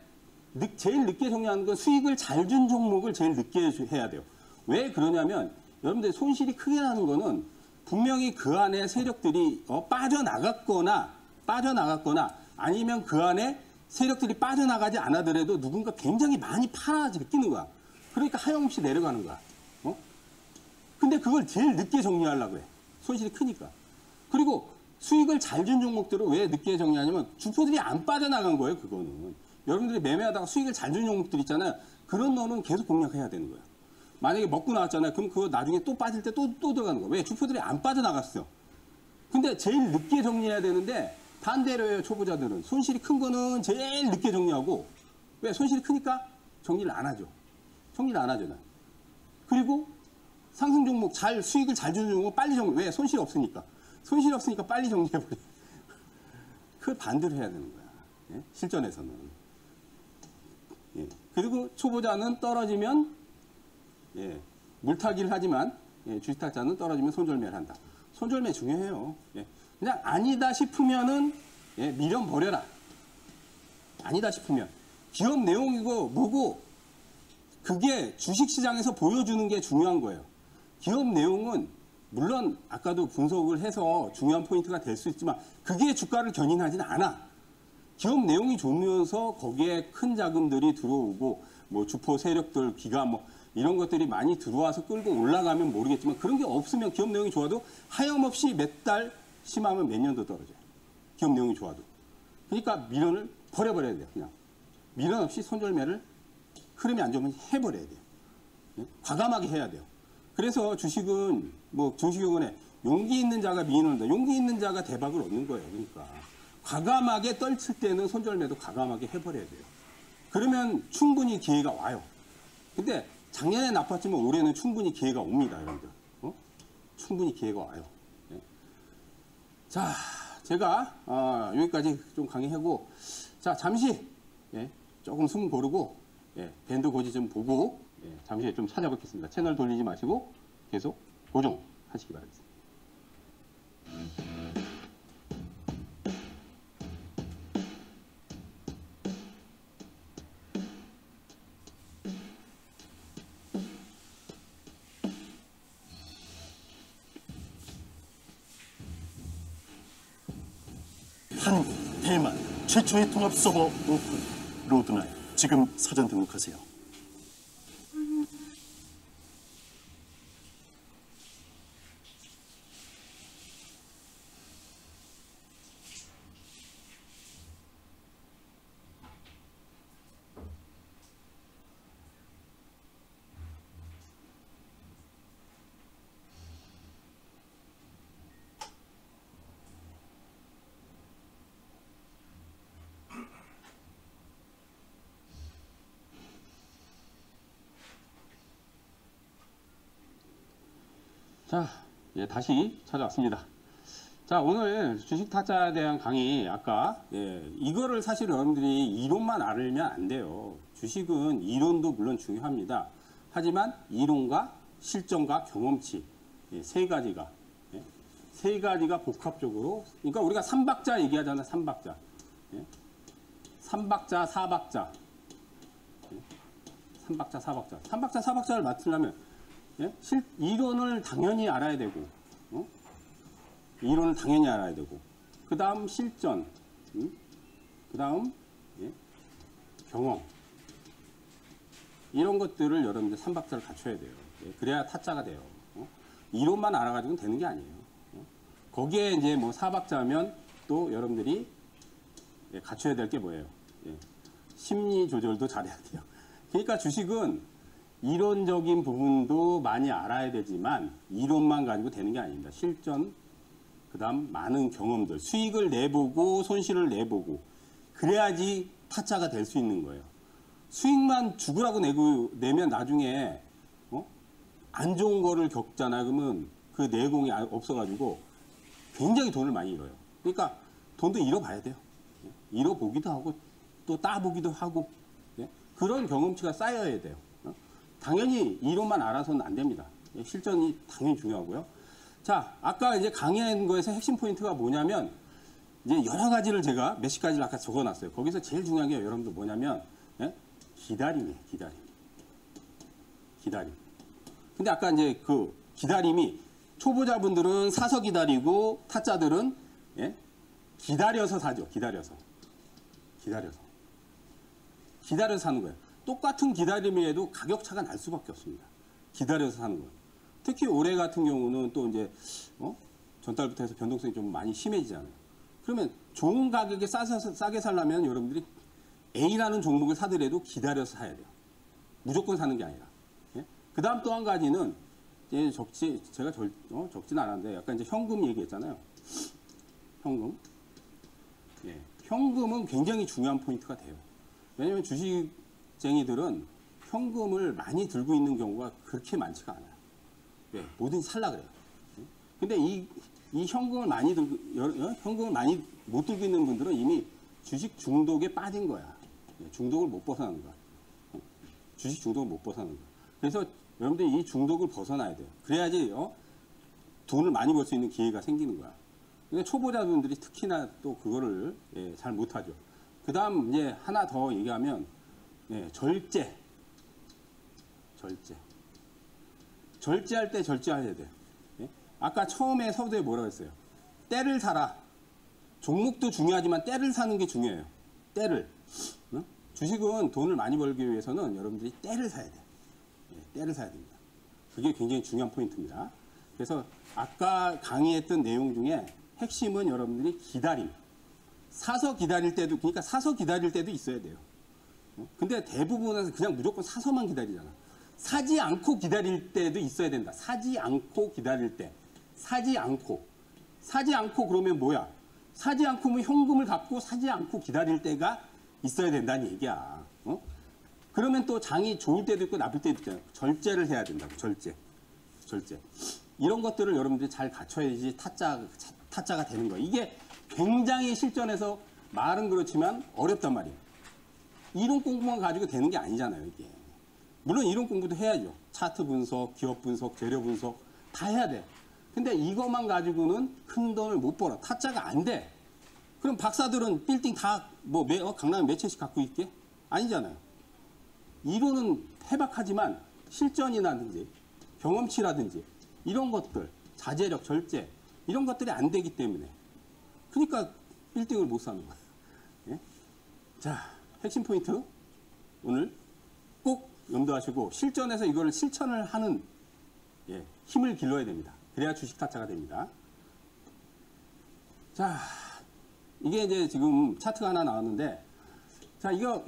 제일 늦게 정리하는 건 수익을 잘 준 종목을 제일 늦게 해야 돼요. 왜 그러냐면 여러분들 손실이 크게 나는 거는 분명히 그 안에 세력들이 빠져나갔거나 아니면 그 안에 세력들이 빠져나가지 않아더라도 누군가 굉장히 많이 팔아 제끼는 거야. 그러니까 하염없이 내려가는 거야. 근데 그걸 제일 늦게 정리하려고 해. 손실이 크니까. 그리고 수익을 잘 준 종목들은 왜 늦게 정리하냐면 주포들이 안 빠져나간 거예요, 그거는. 여러분들이 매매하다가 수익을 잘 준 종목들 있잖아요. 그런 거는 계속 공략해야 되는 거예요. 만약에 먹고 나왔잖아요. 그럼 그거 나중에 또 빠질 때 또 들어가는 거예요. 왜? 주포들이 안 빠져나갔어. 근데 제일 늦게 정리해야 되는데 반대로 해요, 초보자들은. 손실이 큰 거는 제일 늦게 정리하고, 왜? 손실이 크니까 정리를 안 하죠. 정리를 안 하잖아요. 그리고 상승 종목, 수익을 잘 주는 종목 빨리 정리. 왜? 손실이 없으니까. 손실이 없으니까 빨리 정리해버려. 그걸 반대로 해야 되는 거야. 예? 실전에서는. 예. 그리고 초보자는 떨어지면, 예, 물타기를 하지만, 예, 주식타자는 떨어지면 손절매를 한다. 손절매 중요해요. 예. 그냥 아니다 싶으면은, 예, 미련 버려라. 아니다 싶으면. 기업 내용이고 뭐고, 그게 주식시장에서 보여주는 게 중요한 거예요. 기업 내용은 물론 아까도 분석을 해서 중요한 포인트가 될 수 있지만 그게 주가를 견인하지는 않아. 기업 내용이 좋으면서 거기에 큰 자금들이 들어오고 뭐 주포 세력들 기관 뭐 이런 것들이 많이 들어와서 끌고 올라가면 모르겠지만 그런 게 없으면 기업 내용이 좋아도 하염없이 몇 달 심하면 몇 년도 떨어져요. 기업 내용이 좋아도. 그러니까 미련을 버려버려야 돼요. 그냥 미련 없이 손절매를 흐름이 안 좋으면 해버려야 돼요. 예? 과감하게 해야 돼요. 그래서 주식은 뭐 주식원에 용기 있는 자가 미인을 얻는다. 용기 있는 자가 대박을 얻는 거예요. 그러니까 과감하게 떨칠 때는 손절매도 과감하게 해버려야 돼요. 그러면 충분히 기회가 와요. 근데 작년에 나빴지만 올해는 충분히 기회가 옵니다, 여러분들. 충분히 기회가 와요. 예. 자, 제가 여기까지 좀 강의하고, 자 잠시 예, 조금 숨 고르고 예, 밴드 고지 좀 보고 예, 잠시 좀 찾아뵙겠습니다. 채널 돌리지 마시고 계속 고정하시기 바라겠습니다. 한국, 대만 최초의 통합 서버 오픈 로드나잇 지금 사전 등록하세요. 자, 예, 다시 찾아왔습니다. 자, 오늘 주식 타짜에 대한 강의, 아까, 예, 이거를 사실 여러분들이 이론만 알면 안 돼요. 주식은 이론도 물론 중요합니다. 하지만 이론과 실전과 경험치, 예, 세 가지가 복합적으로, 그러니까 우리가 삼박자 얘기하잖아요, 삼박자. 예? 삼박자, 사박자. 예? 삼박자, 사박자. 삼박자, 사박자를 맡으려면, 예? 이론을 당연히 알아야 되고, 이론을 당연히 알아야 되고, 그 다음 실전, 그 다음 예? 경험, 이런 것들을 여러분들 삼박자를 갖춰야 돼요. 예? 그래야 타짜가 돼요. 이론만 알아가지고는 되는 게 아니에요. 거기에 이제 뭐 사박자면 또 여러분들이 예, 갖춰야 될 게 뭐예요? 예? 심리 조절도 잘해야 돼요. 그러니까 주식은 이론적인 부분도 많이 알아야 되지만 이론만 가지고 되는 게 아닙니다. 실전, 그 다음 많은 경험들, 수익을 내보고 손실을 내보고 그래야지 타짜가 될 수 있는 거예요. 수익만 죽으라고 내면 나중에 안 좋은 거를 겪잖아요. 그러면 그 내공이 없어가지고 굉장히 돈을 많이 잃어요. 그러니까 돈도 잃어봐야 돼요. 잃어보기도 하고 또 따보기도 하고 그런 경험치가 쌓여야 돼요. 당연히 이론만 알아서는 안 됩니다. 실전이 당연히 중요하고요. 자, 아까 이제 강의한 거에서 핵심 포인트가 뭐냐면 이제 여러 가지를 제가 몇십 가지를 아까 적어놨어요. 거기서 제일 중요한 게 여러분들 뭐냐면 기다림이에요. 기다림. 근데 아까 이제 그 기다림이 초보자분들은 사서 기다리고 타짜들은 기다려서 사죠. 기다려서 사는 거예요. 똑같은 기다림에도 가격 차가 날 수밖에 없습니다. 기다려서 사는 거예요. 특히 올해 같은 경우는 또 이제 전달부터 해서 변동성이 좀 많이 심해지잖아요. 그러면 좋은 가격에 싸게 살려면 여러분들이 A라는 종목을 사더라도 기다려서 사야 돼요. 무조건 사는 게 아니라. 예? 그 다음 또 한 가지는 제가 적진 않았는데 약간 이제 현금 얘기했잖아요. 현금. 예. 현금은 굉장히 중요한 포인트가 돼요. 왜냐하면 주식쟁이들은 현금을 많이 들고 있는 경우가 그렇게 많지가 않아요. 예. 뭐든지 살라 그래요. 예? 근데 이 현금을 많이 못 들고 있는 분들은 이미 주식 중독에 빠진 거야. 예. 중독을 못 벗어나는 거야. 주식 중독을 못 벗어나는 거야. 그래서 여러분들이 이 중독을 벗어나야 돼요. 그래야지 돈을 많이 벌 수 있는 기회가 생기는 거야. 근데 초보자분들이 특히나 또 그거를 잘 못하죠. 그 다음 이제 하나 더 얘기하면 절제. 절제할 때 절제해야 돼. 예? 아까 처음에 서두에 뭐라고 했어요? 때를 사라. 종목도 중요하지만 때를 사는 게 중요해요. 때를. 응? 주식은 돈을 많이 벌기 위해서는 여러분들이 때를 사야 돼. 때를 사야 됩니다. 그게 굉장히 중요한 포인트입니다. 그래서 아까 강의했던 내용 중에 핵심은 여러분들이 기다림. 사서 기다릴 때도 있어야 돼요. 근데 대부분은 그냥 무조건 사서만 기다리잖아. 사지 않고 기다릴 때도 있어야 된다. 사지 않고 기다릴 때. 사지 않고 그러면 뭐야? 사지 않고 뭐 현금을 갖고 사지 않고 기다릴 때가 있어야 된다는 얘기야. 그러면 또 장이 좋을 때도 있고 나쁠 때도 있잖아요. 절제를 해야 된다고. 절제. 이런 것들을 여러분들이 잘 갖춰야지 타짜가 되는 거예요. 이게 굉장히 실전에서 말은 그렇지만 어렵단 말이에요. 이론 공부만 가지고 되는 게 아니잖아요, 이게. 물론 이론 공부도 해야죠. 차트 분석, 기업 분석, 재료 분석 다 해야 돼. 근데 이것만 가지고는 큰 돈을 못 벌어. 타짜가 안 돼. 그럼 박사들은 빌딩 다 강남에 몇 채씩 갖고 있게? 아니잖아요. 이론은 해박하지만 실전이라든지 경험치라든지 이런 것들, 자제력, 절제 이런 것들이 안 되기 때문에 그러니까 빌딩을 못 사는 거예요. 예? 자, 핵심 포인트 오늘 꼭 염두하시고 실전에서 이걸 실천을 하는 힘을 길러야 됩니다. 그래야 주식 타짜가 됩니다. 자, 이게 이제 지금 차트가 하나 나왔는데 자, 이거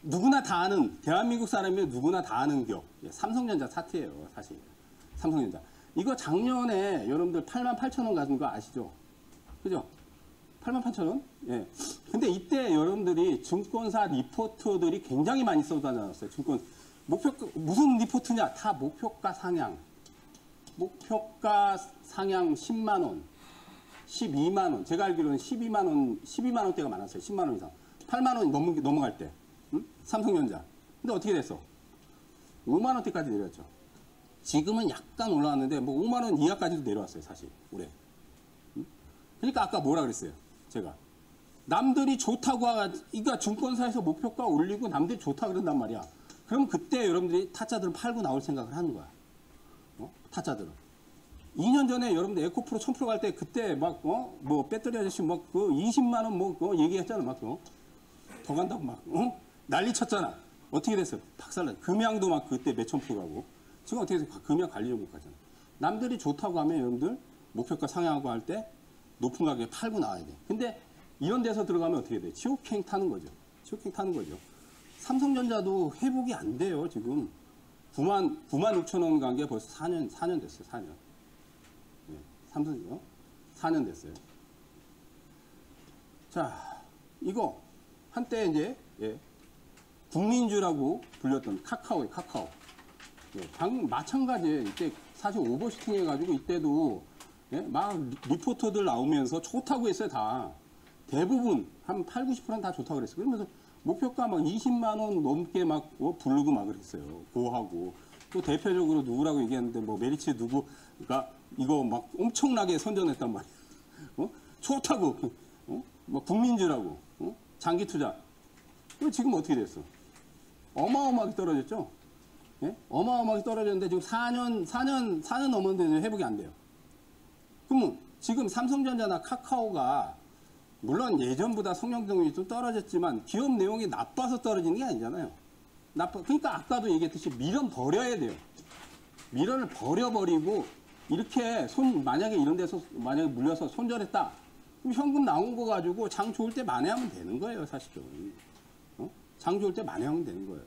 누구나 다 아는, 대한민국 사람이 누구나 다 아는 기업. 삼성전자 차트예요, 사실. 삼성전자. 이거 작년에 여러분들 88,000원 가는 거 아시죠? 그죠? 88,000원? 예. 근데 이때 여러분들이 증권사 리포트들이 굉장히 많이 쏟아졌어요. 무슨 리포트냐? 다 목표가 상향. 목표가 상향 10만원, 12만원. 제가 알기로는 12만원대가 많았어요. 10만원 이상. 8만원이 넘어갈 때. 응? 삼성전자. 근데 어떻게 됐어? 5만원대까지 내렸죠. 지금은 약간 올라왔는데, 5만원 이하까지도 내려왔어요, 사실. 올해. 응? 그러니까 아까 뭐라 그랬어요? 제가. 남들이 좋다고, 그러니까 증권사에서 목표가 올리고 남들이 좋다 그런단 말이야. 그럼 그때 여러분들이 타짜들은 팔고 나올 생각을 하는 거야. 타짜들은. 2년 전에 여러분들 에코프로 1000% 갈 때 그때 배터리 아저씨 20만원 얘기했잖아. 더 간다고 난리 쳤잖아. 어떻게 됐어요? 박살나. 금양도 그때 몇천 프로 가고. 지금 어떻게 돼서 금양 관리를 못 가잖아. 남들이 좋다고 하면 여러분들 목표가 상향하고 할 때 높은 가격에 팔고 나와야 돼. 근데 이런 데서 들어가면 어떻게 돼? 지옥행 타는 거죠. 삼성전자도 회복이 안 돼요, 지금. 96,000원 간 게 벌써 4년 됐어요, 4년. 네, 삼성이요? 4년 됐어요. 자, 이거 한때 이제 국민주라고 불렸던 카카오. 마찬가지예요. 이때 사실 오버슈팅 해가지고 이때도 막 리포터들 나오면서 좋다고 했어요, 다. 대부분 한 8, 90%는 다 좋다고 그랬어요. 그러면서 목표가 20만 원 넘게 부르고 그랬어요. 고하고. 또 대표적으로 누구라고 얘기했는데 메리츠 누구가 이거 엄청나게 선전했단 말이야. 좋다고. 국민주라고. 장기 투자. 그럼 지금 어떻게 됐어? 어마어마하게 떨어졌죠? 예? 어마어마하게 떨어졌는데 지금 4년 넘었는데 회복이 안 돼요. 그러면 지금 삼성전자나 카카오가 물론 예전보다 성장동이 좀 떨어졌지만 기업 내용이 나빠서 떨어지는 게 아니잖아요. 그러니까 아까도 얘기했듯이 밀어버려야 돼요. 미련을 버려버리고 이렇게 만약에 이런 데서 만약에 물려서 손절했다. 그럼 현금 나온 거 가지고 장 좋을 때 만회하면 되는 거예요, 사실은. 장 좋을 때 만회하면 되는 거예요.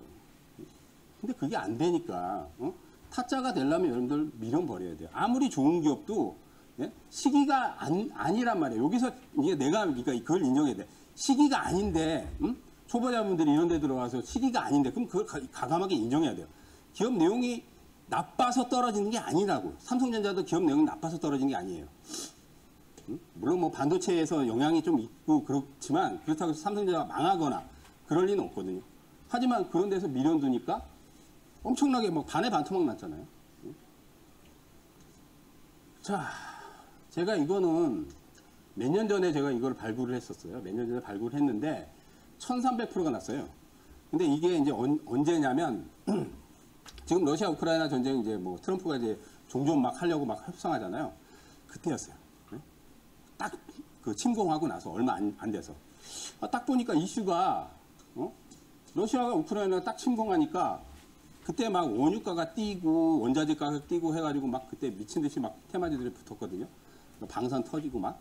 근데 그게 안 되니까 타짜가 되려면 여러분들 미련 버려야 돼요. 아무리 좋은 기업도 예? 시기가 아니란 말이에요. 여기서 이게 내가 그러니까 그걸 인정해야 돼. 시기가 아닌데 초보자분들이 이런 데 들어가서 시기가 아닌데 그럼 그걸 과감하게 인정해야 돼요. 기업 내용이 나빠서 떨어지는 게 아니라고. 삼성전자도 기업 내용이 나빠서 떨어지는 게 아니에요. 물론 뭐 반도체에서 영향이 좀 있고 그렇지만 그렇다고 해서 삼성전자가 망하거나 그럴 리는 없거든요. 하지만 그런 데서 미련 두니까 엄청나게 뭐 반의 반토막 났잖아요. 자, 제가 이거는 몇 년 전에 제가 이걸 발굴을 했었어요. 몇 년 전에 발굴을 했는데 1300%가 났어요. 근데 이게 이제 언제냐면 지금 러시아 우크라이나 전쟁 이제 뭐 트럼프가 이제 종전 막 하려고 막 협상하잖아요. 그때였어요. 딱 그 침공하고 나서 얼마 안 돼서 딱 보니까 이슈가 러시아가 우크라이나 딱 침공하니까 그때 막 원유가가 뛰고 원자재 가격 뛰고 해가지고 막 그때 미친 듯이 막 테마주들이 붙었거든요. 방산 터지고 막.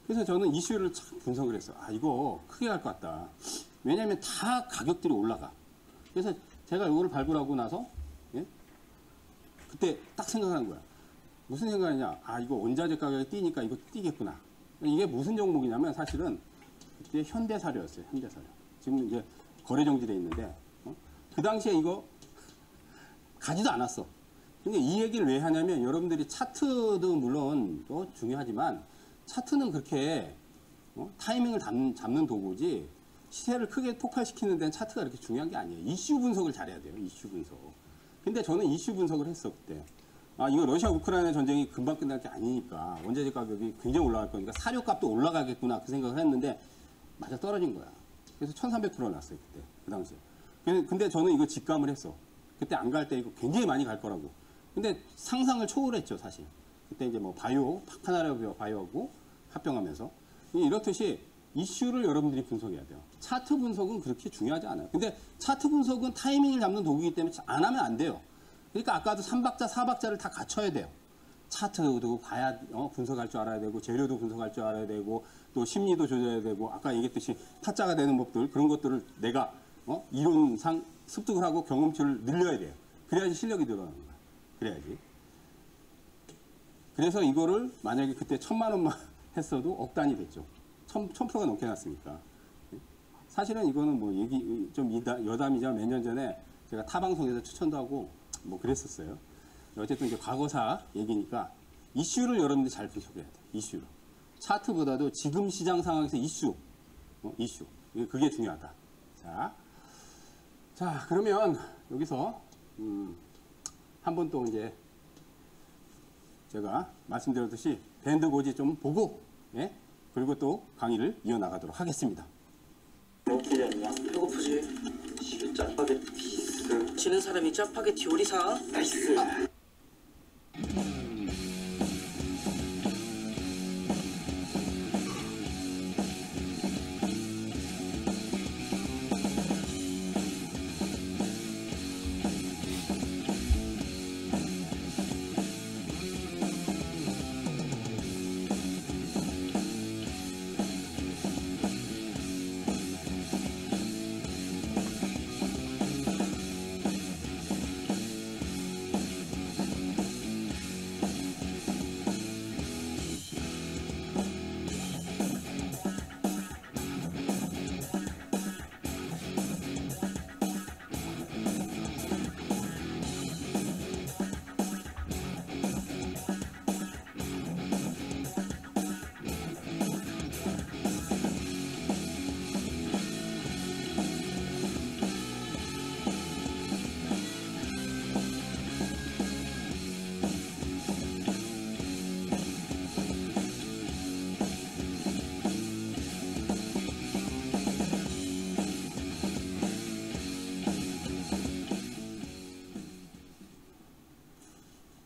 그래서 저는 이슈를 참 분석을 했어요. 아 이거 크게 갈 것 같다. 왜냐하면 다 가격들이 올라가. 그래서 제가 이거를 발굴하고 나서 예? 그때 딱 생각하는 거야. 무슨 생각이냐? 아 이거 원자재 가격이 뛰니까 이거 뛰겠구나. 이게 무슨 종목이냐면 사실은 그때 현대사료였어요. 현대사료. 지금 이제 거래 정지돼 있는데 그 당시에 이거 가지도 않았어. 근데 이 얘기를 왜 하냐면 여러분들이 차트도 물론 또 중요하지만 차트는 그렇게 타이밍을 잡는 도구지 시세를 크게 폭발시키는 데는 차트가 그렇게 중요한 게 아니에요. 이슈 분석을 잘해야 돼요. 이슈 분석. 근데 저는 이슈 분석을 했어 그때. 아 이거 러시아 우크라이나 전쟁이 금방 끝날 게 아니니까 원자재 가격이 굉장히 올라갈 거니까 사료값도 올라가겠구나 그 생각을 했는데 맞아 떨어진 거야. 그래서 1300% 났어요 그때 그 당시에. 근데 저는 이거 직감을 했어. 그때 안 갈 때 이거 굉장히 많이 갈 거라고. 근데 상상을 초월했죠 사실. 그때 이제 뭐 파카나라 바이오하고 합병하면서 이렇듯이 이슈를 여러분들이 분석해야 돼요. 차트 분석은 그렇게 중요하지 않아요. 근데 차트 분석은 타이밍을 잡는 도구이기 때문에 안 하면 안 돼요. 그러니까 아까도 3박자, 4박자를 다 갖춰야 돼요. 차트도 봐야 분석할 줄 알아야 되고 재료도 분석할 줄 알아야 되고 또 심리도 조절해야 되고 아까 얘기했듯이 타짜가 되는 법들 그런 것들을 내가 이론상 습득을 하고 경험치를 늘려야 돼요. 그래야지 실력이 늘어나는 거야. 그래야지. 그래서 이거를 만약에 그때 1000만 원만 했어도 억 단위 됐죠. 1000%가 넘게 났으니까. 사실은 이거는 뭐 얘기 좀 여담이자 몇 년 전에 제가 타 방송에서 추천도 하고 뭐 그랬었어요. 어쨌든 이제 과거사 얘기니까 이슈를 여러분들이 잘 분석해야 돼요. 이슈를. 차트보다도 지금 시장 상황에서 이슈. 이슈. 그게 중요하다. 자, 그러면 여기서 한번 또 이제 제가 말씀드렸듯이 밴드 고지 좀 보고 예? 그리고 또 강의를 이어나가도록 하겠습니다. 뭐 기대했냐? 배고프지? 시계 짜파게티 지는 사람이 짜파게티 요리 사? 나이스.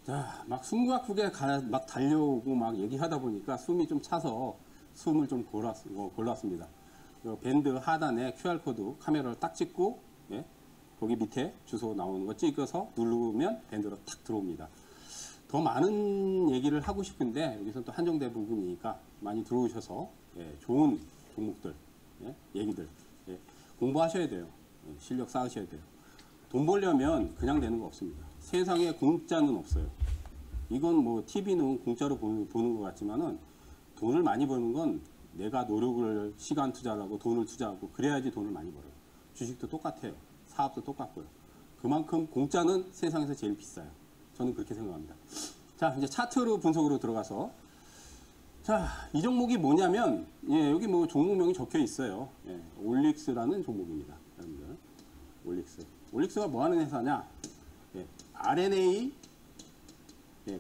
자, 막 숨가쁘게 막 달려오고 막 얘기하다 보니까 숨이 좀 차서 숨을 좀 골랐습니다. 밴드 하단에 QR코드 카메라를 딱 찍고 예? 거기 밑에 주소 나오는 거 찍어서 누르면 밴드로 탁 들어옵니다. 더 많은 얘기를 하고 싶은데 여기서 또 한정된 부분이니까 많이 들어오셔서 좋은 종목들, 얘기들 공부하셔야 돼요. 실력 쌓으셔야 돼요. 돈 벌려면 그냥 되는 거 없습니다. 세상에 공짜는 없어요. 이건 뭐 TV는 공짜로 보는 것 같지만은 돈을 많이 버는 건 내가 노력을 시간 투자를 하고 돈을 투자하고 그래야지 돈을 많이 벌어요. 주식도 똑같아요. 사업도 똑같고요. 그만큼 공짜는 세상에서 제일 비싸요. 저는 그렇게 생각합니다. 자, 이제 차트로 분석으로 들어가서 자, 이 종목이 뭐냐면 여기 뭐 종목명이 적혀 있어요. 올릭스라는 종목입니다. 여러분들. 올릭스가 뭐 하는 회사냐? RNA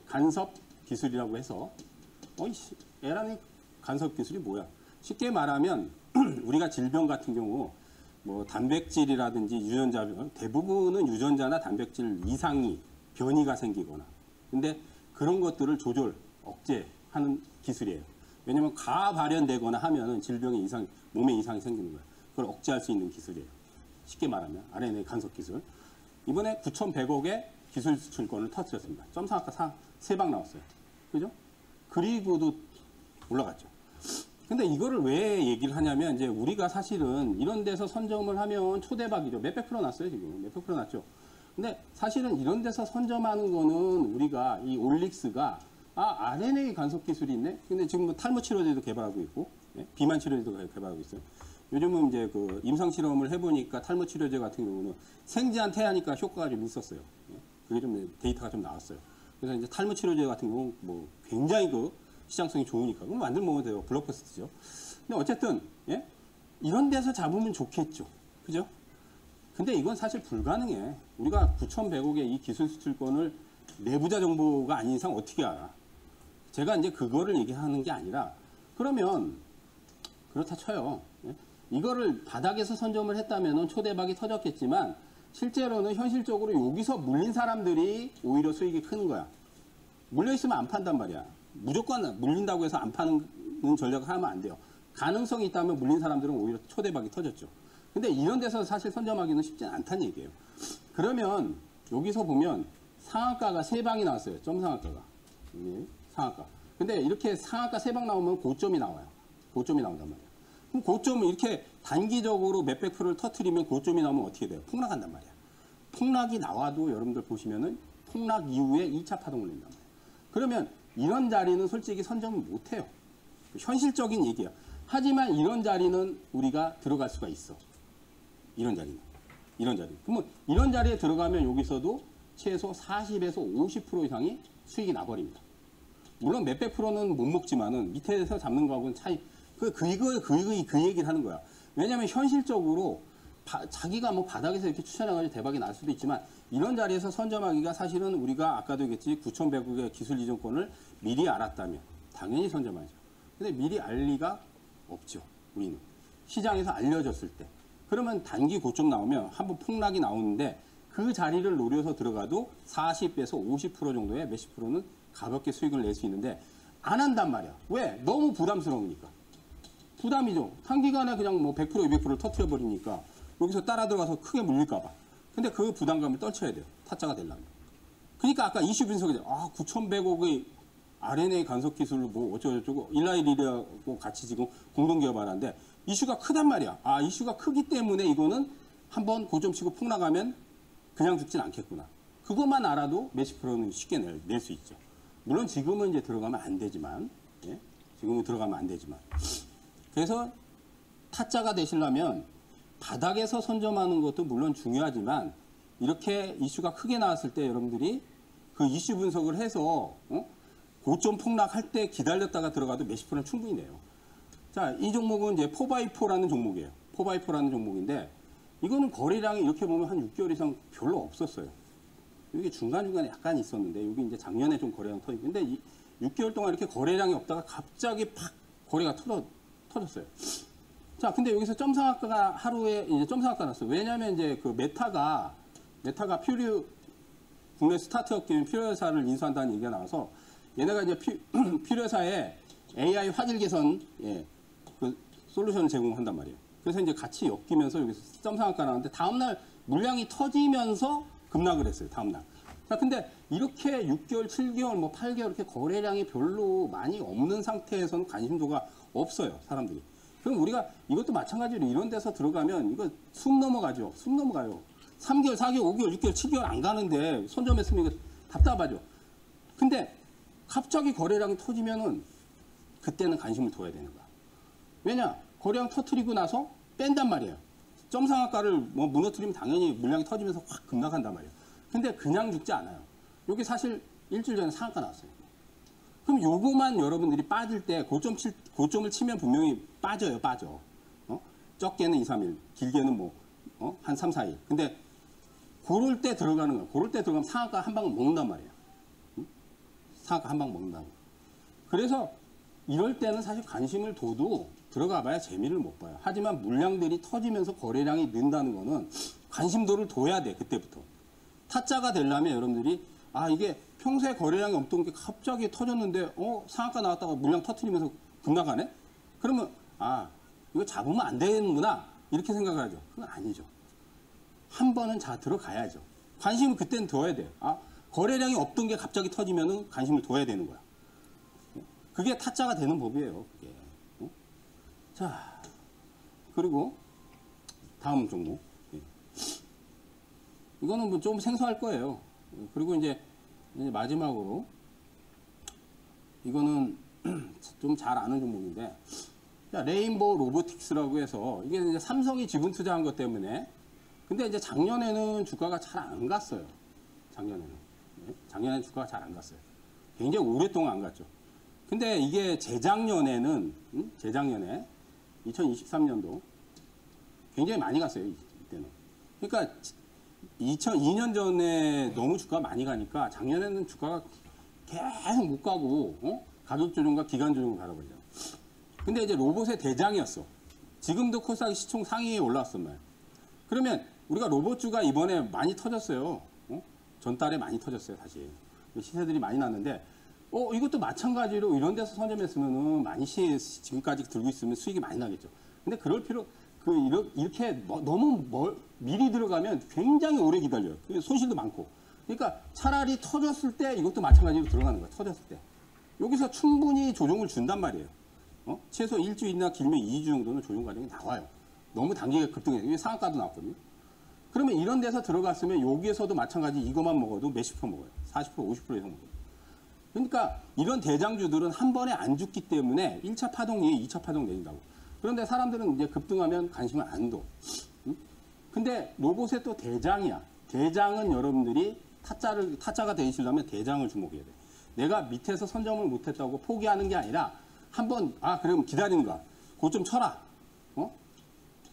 간섭 기술이라고 해서 RNA 간섭 기술이 뭐야? 쉽게 말하면 우리가 질병 같은 경우 뭐 단백질이라든지 유전자 대부분은 유전자나 단백질 이상이 변이가 생기거나 근데 그런 것들을 조절 억제하는 기술이에요. 왜냐하면 가발현되거나 하면은 질병의 이상 몸에 이상이 생기는 거예요. 그걸 억제할 수 있는 기술이에요. 쉽게 말하면 RNA 간섭 기술. 이번에 9,100억의 기술 수출권을 터뜨렸습니다. 점상아까 3방 나왔어요. 그죠? 그리고도 올라갔죠. 근데 이거를 왜 얘기를 하냐면 이제 우리가 사실은 이런 데서 선점을 하면 초대박이죠. 몇백 프로 났어요, 지금. 몇백 프로 났죠. 근데 사실은 이런 데서 선점하는 거는 우리가 이 올릭스가 RNA 간섭 기술이 있네. 근데 지금 뭐 탈모 치료제도 개발하고 있고, 비만 치료제도 개발하고 있어요. 요즘은 이제 그 임상 실험을 해보니까 탈모 치료제 같은 경우는 생지한테 하니까 효과가 좀 있었어요. 그게 좀 데이터가 좀 나왔어요. 그래서 이제 탈모 치료제 같은 경우 뭐 굉장히 그 시장성이 좋으니까 그럼 만들면 먹으면 돼요. 블록버스트죠. 근데 어쨌든 이런 데서 잡으면 좋겠죠. 그죠? 근데 이건 사실 불가능해. 우리가 9,100억의 이 기술 수출권을 내부자 정보가 아닌 이상 어떻게 알아? 제가 이제 그거를 얘기하는 게 아니라 그러면 그렇다 쳐요. 이거를 바닥에서 선점을 했다면 초대박이 터졌겠지만 실제로는 현실적으로 여기서 물린 사람들이 오히려 수익이 크는 거야. 물려있으면 안 판단 말이야. 무조건 물린다고 해서 안 파는 전략을 하면 안 돼요. 가능성이 있다면 물린 사람들은 오히려 초대박이 터졌죠. 근데 이런 데서 사실 선점하기는 쉽지 않다는 얘기예요. 그러면 여기서 보면 상한가가 3방이 나왔어요. 점상한가가. 상한가. 근데 이렇게 상한가 3방 나오면 고점이 나와요. 고점이 나온단 말이에요. 그럼 고점은 이렇게 단기적으로 몇백 프로를 터트리면 고점이 나오면 어떻게 돼요? 폭락한단 말이야. 폭락이 나와도 여러분들 보시면은 폭락 이후에 2차 파동을 낸단 말이에요. 그러면 이런 자리는 솔직히 선점을 못 해요. 현실적인 얘기야. 하지만 이런 자리는 우리가 들어갈 수가 있어. 이런 자리는. 이런 자리. 그러면 이런 자리에 들어가면 여기서도 최소 40에서 50% 이상이 수익이 나버립니다. 물론 몇백 프로는 못 먹지만은 밑에서 잡는 거하고는 차이. 그 얘기를 하는 거야. 왜냐하면 현실적으로 자기가 뭐 바닥에서 이렇게 추천해가지고 대박이 날 수도 있지만 이런 자리에서 선점하기가 사실은 우리가 아까도 얘기했지 9,100억의 기술 이전권을 미리 알았다면 당연히 선점하죠. 근데 미리 알 리가 없죠. 우리는 시장에서 알려졌을 때 그러면 단기 고점 나오면 한번 폭락이 나오는데 그 자리를 노려서 들어가도 40에서 50% 정도의 몇십 프로는 가볍게 수익을 낼 수 있는데 안 한단 말이야. 왜? 너무 부담스러우니까. 부담이죠. 단기간에 그냥 뭐 100%, 200%를 터트려 버리니까 여기서 따라 들어가서 크게 물릴까 봐. 근데 그 부담감을 떨쳐야 돼요. 타짜가 되려면. 그러니까 아까 이슈 분석이 9,100억의 RNA 간섭 기술로 뭐 어쩌고저쩌고 일라이리하고 같이 지금 공동 개발하는데 이슈가 크단 말이야. 이슈가 크기 때문에 이거는 한번 고점 치고 폭락하면 그냥 죽진 않겠구나. 그것만 알아도 몇십 프로는 쉽게 낼 수 있죠. 물론 지금은 이제 들어가면 안 되지만, 지금은 들어가면 안 되지만. 그래서 타짜가 되시려면 바닥에서 선점하는 것도 물론 중요하지만 이렇게 이슈가 크게 나왔을 때 여러분들이 그 이슈 분석을 해서 고점 폭락할 때 기다렸다가 들어가도 몇십 프로는 충분히 내요. 자, 이 종목은 이제 4x4라는 종목이에요. 4x4라는 종목인데 이거는 거래량이 이렇게 보면 한 6개월 이상 별로 없었어요. 이게 중간중간에 약간 있었는데 여기 이제 작년에 좀 거래량 터지고 근데 6개월 동안 이렇게 거래량이 없다가 갑자기 팍 거래가 터졌어요. 자, 근데 여기서 점상한가가 하루에 이제 점상한가 났어요. 왜냐하면 이제 그 메타가 국내 스타트업 기업 퓨리오사를 인수한다는 얘기가 나와서 얘네가 이제 퓨리오사에 AI 화질 개선 그 솔루션을 제공한단 말이에요. 그래서 이제 같이 엮이면서 여기서 점상한가 나왔는데 다음날 물량이 터지면서 급락을 했어요. 다음날. 자, 근데 이렇게 6개월, 7개월, 뭐 8개월 이렇게 거래량이 별로 많이 없는 상태에서는 관심도가 없어요. 사람들이. 그럼 우리가 이것도 마찬가지로 이런 데서 들어가면 이거 숨 넘어가죠. 숨 넘어가요. 3개월, 4개월, 5개월, 6개월, 7개월 안 가는데 선점했으면 이거 답답하죠. 근데 갑자기 거래량이 터지면은 그때는 관심을 둬야 되는 거야. 왜냐? 거래량 터트리고 나서 뺀단 말이에요. 점상한가를 뭐 무너뜨리면 당연히 물량이 터지면서 확 급락한단 말이에요. 근데 그냥 죽지 않아요. 여기 사실 일주일 전에 상한가 나왔어요. 그럼 요거만 여러분들이 빠질 때 고점을 치면 분명히 빠져요. 빠져. 적게는 2, 3일, 길게는 뭐 한 3, 4일. 근데 그럴 때 들어가는 거야. 그럴 때 들어가면 상한가 한 방 먹는단 말이에요. 상한가 한 방 먹는다고. 그래서 이럴 때는 사실 관심을 둬도 들어가 봐야 재미를 못 봐요. 하지만 물량들이 터지면서 거래량이 는다는 거는 관심도를 둬야 돼. 그때부터. 타짜가 되려면 여러분들이 이게 평소에 거래량이 없던 게 갑자기 터졌는데 상한가 나왔다가 물량 터트리면서 급락하네? 그러면 이거 잡으면 안 되는구나 이렇게 생각을 하죠. 그건 아니죠. 한 번은 들어가야죠. 관심을 그때는 둬야 돼요. 거래량이 없던 게 갑자기 터지면은 관심을 둬야 되는 거야. 그게 타짜가 되는 법이에요. 그게. 자, 그리고 다음 종목. 이거는 뭐 좀 생소할 거예요. 그리고 이제 마지막으로 이거는 좀 잘 아는 종목인데, 레인보우 로보틱스라고 해서 이게 이제 삼성이 지분 투자한 것 때문에, 근데 이제 작년에는 주가가 잘 안 갔어요. 작년에는 주가가 잘 안 갔어요. 굉장히 오랫동안 안 갔죠. 근데 이게 재작년에 2023년도 굉장히 많이 갔어요. 이때는. 그러니까 2년 전에 너무 주가가 많이 가니까 작년에는 주가가 계속 못 가고 가격 조정과 기간 조정을 가라버리죠. 근데 이제 로봇의 대장이었어. 지금도 코스닥 시총 상위에 올라왔단 말이야. 그러면 우리가 로봇주가 이번에 많이 터졌어요. 전달에 많이 터졌어요, 사실. 시세들이 많이 났는데, 이것도 마찬가지로 이런 데서 선점했으면은 많이 지금까지 들고 있으면 수익이 많이 나겠죠. 근데 그럴 필요, 이렇게 너무 미리 들어가면 굉장히 오래 기다려요. 손실도 많고. 그러니까 차라리 터졌을 때 이것도 마찬가지로 들어가는 거야, 터졌을 때. 여기서 충분히 조정을 준단 말이에요. 최소 일주일이나 길면 2주 정도는 조정 과정이 나와요. 너무 단기가 급등해요. 이게 상한가도 나왔거든요. 그러면 이런 데서 들어갔으면 여기에서도 마찬가지 이것만 먹어도 몇십 프로 먹어요. 40%, 50% 이상 먹어요. 그러니까 이런 대장주들은 한 번에 안 죽기 때문에 1차 파동 이에 2차 파동 내린다고. 그런데 사람들은 이제 급등하면 관심을 안 둬. 근데 로봇의 또 대장이야. 대장은 여러분들이 타짜가 되시려면 대장을 주목해야 돼. 내가 밑에서 선점을 못했다고 포기하는 게 아니라 한번 그럼 기다리는 거야. 고점 쳐라.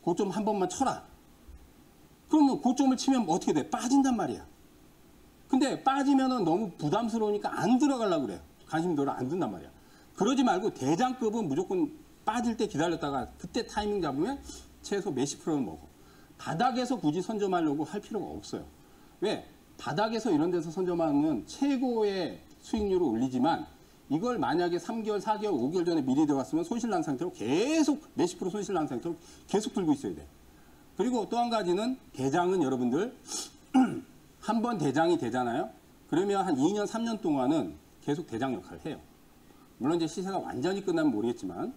고점 한 번만 쳐라. 그러면 고점을 치면 어떻게 돼? 빠진단 말이야. 근데 빠지면은 너무 부담스러우니까 안 들어가려고 그래요. 관심도를 안 둔단 말이야. 그러지 말고 대장급은 무조건 빠질 때 기다렸다가 그때 타이밍 잡으면 최소 몇십 프로는 먹어. 바닥에서 굳이 선점하려고 할 필요가 없어요. 왜? 바닥에서 이런 데서 선점하면 최고의 수익률을 올리지만 이걸 만약에 3개월, 4개월, 5개월 전에 미리 들어갔으면 손실 난 상태로 계속 몇십 프로 손실 난 상태로 계속 들고 있어야 돼. 그리고 또 한 가지는 대장은 여러분들 한 번 대장이 되잖아요. 그러면 한 2년, 3년 동안은 계속 대장 역할을 해요. 물론 이제 시세가 완전히 끝나면 모르겠지만,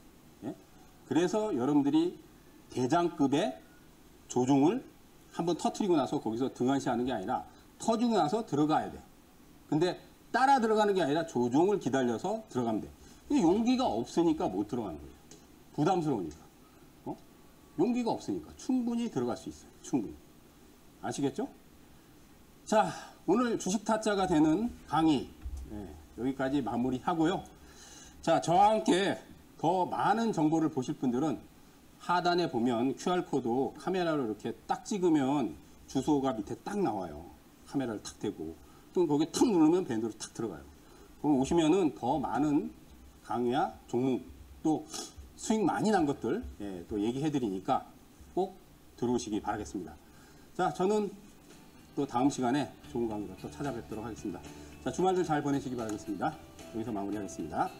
그래서 여러분들이 대장급의 조종을 한번 터트리고 나서 거기서 등한시하는 게 아니라 터지고 나서 들어가야 돼. 근데 따라 들어가는 게 아니라 조종을 기다려서 들어가면 돼. 용기가 없으니까 못 들어가는 거예요. 부담스러우니까. 용기가 없으니까 충분히 들어갈 수 있어요. 충분히. 아시겠죠? 자, 오늘 주식 타짜가 되는 강의 여기까지 마무리하고요. 자, 저와 함께 더 많은 정보를 보실 분들은 하단에 보면 QR코드 카메라로 이렇게 딱 찍으면 주소가 밑에 딱 나와요. 카메라를 탁 대고 또 거기 탁 누르면 밴드로 탁 들어가요. 그럼 오시면은 더 많은 강의와 종목 또 수익 많이 난 것들 또 얘기해 드리니까 꼭 들어오시기 바라겠습니다. 자, 저는 또 다음 시간에 좋은 강의로 또 찾아뵙도록 하겠습니다. 자, 주말들 잘 보내시기 바라겠습니다. 여기서 마무리하겠습니다.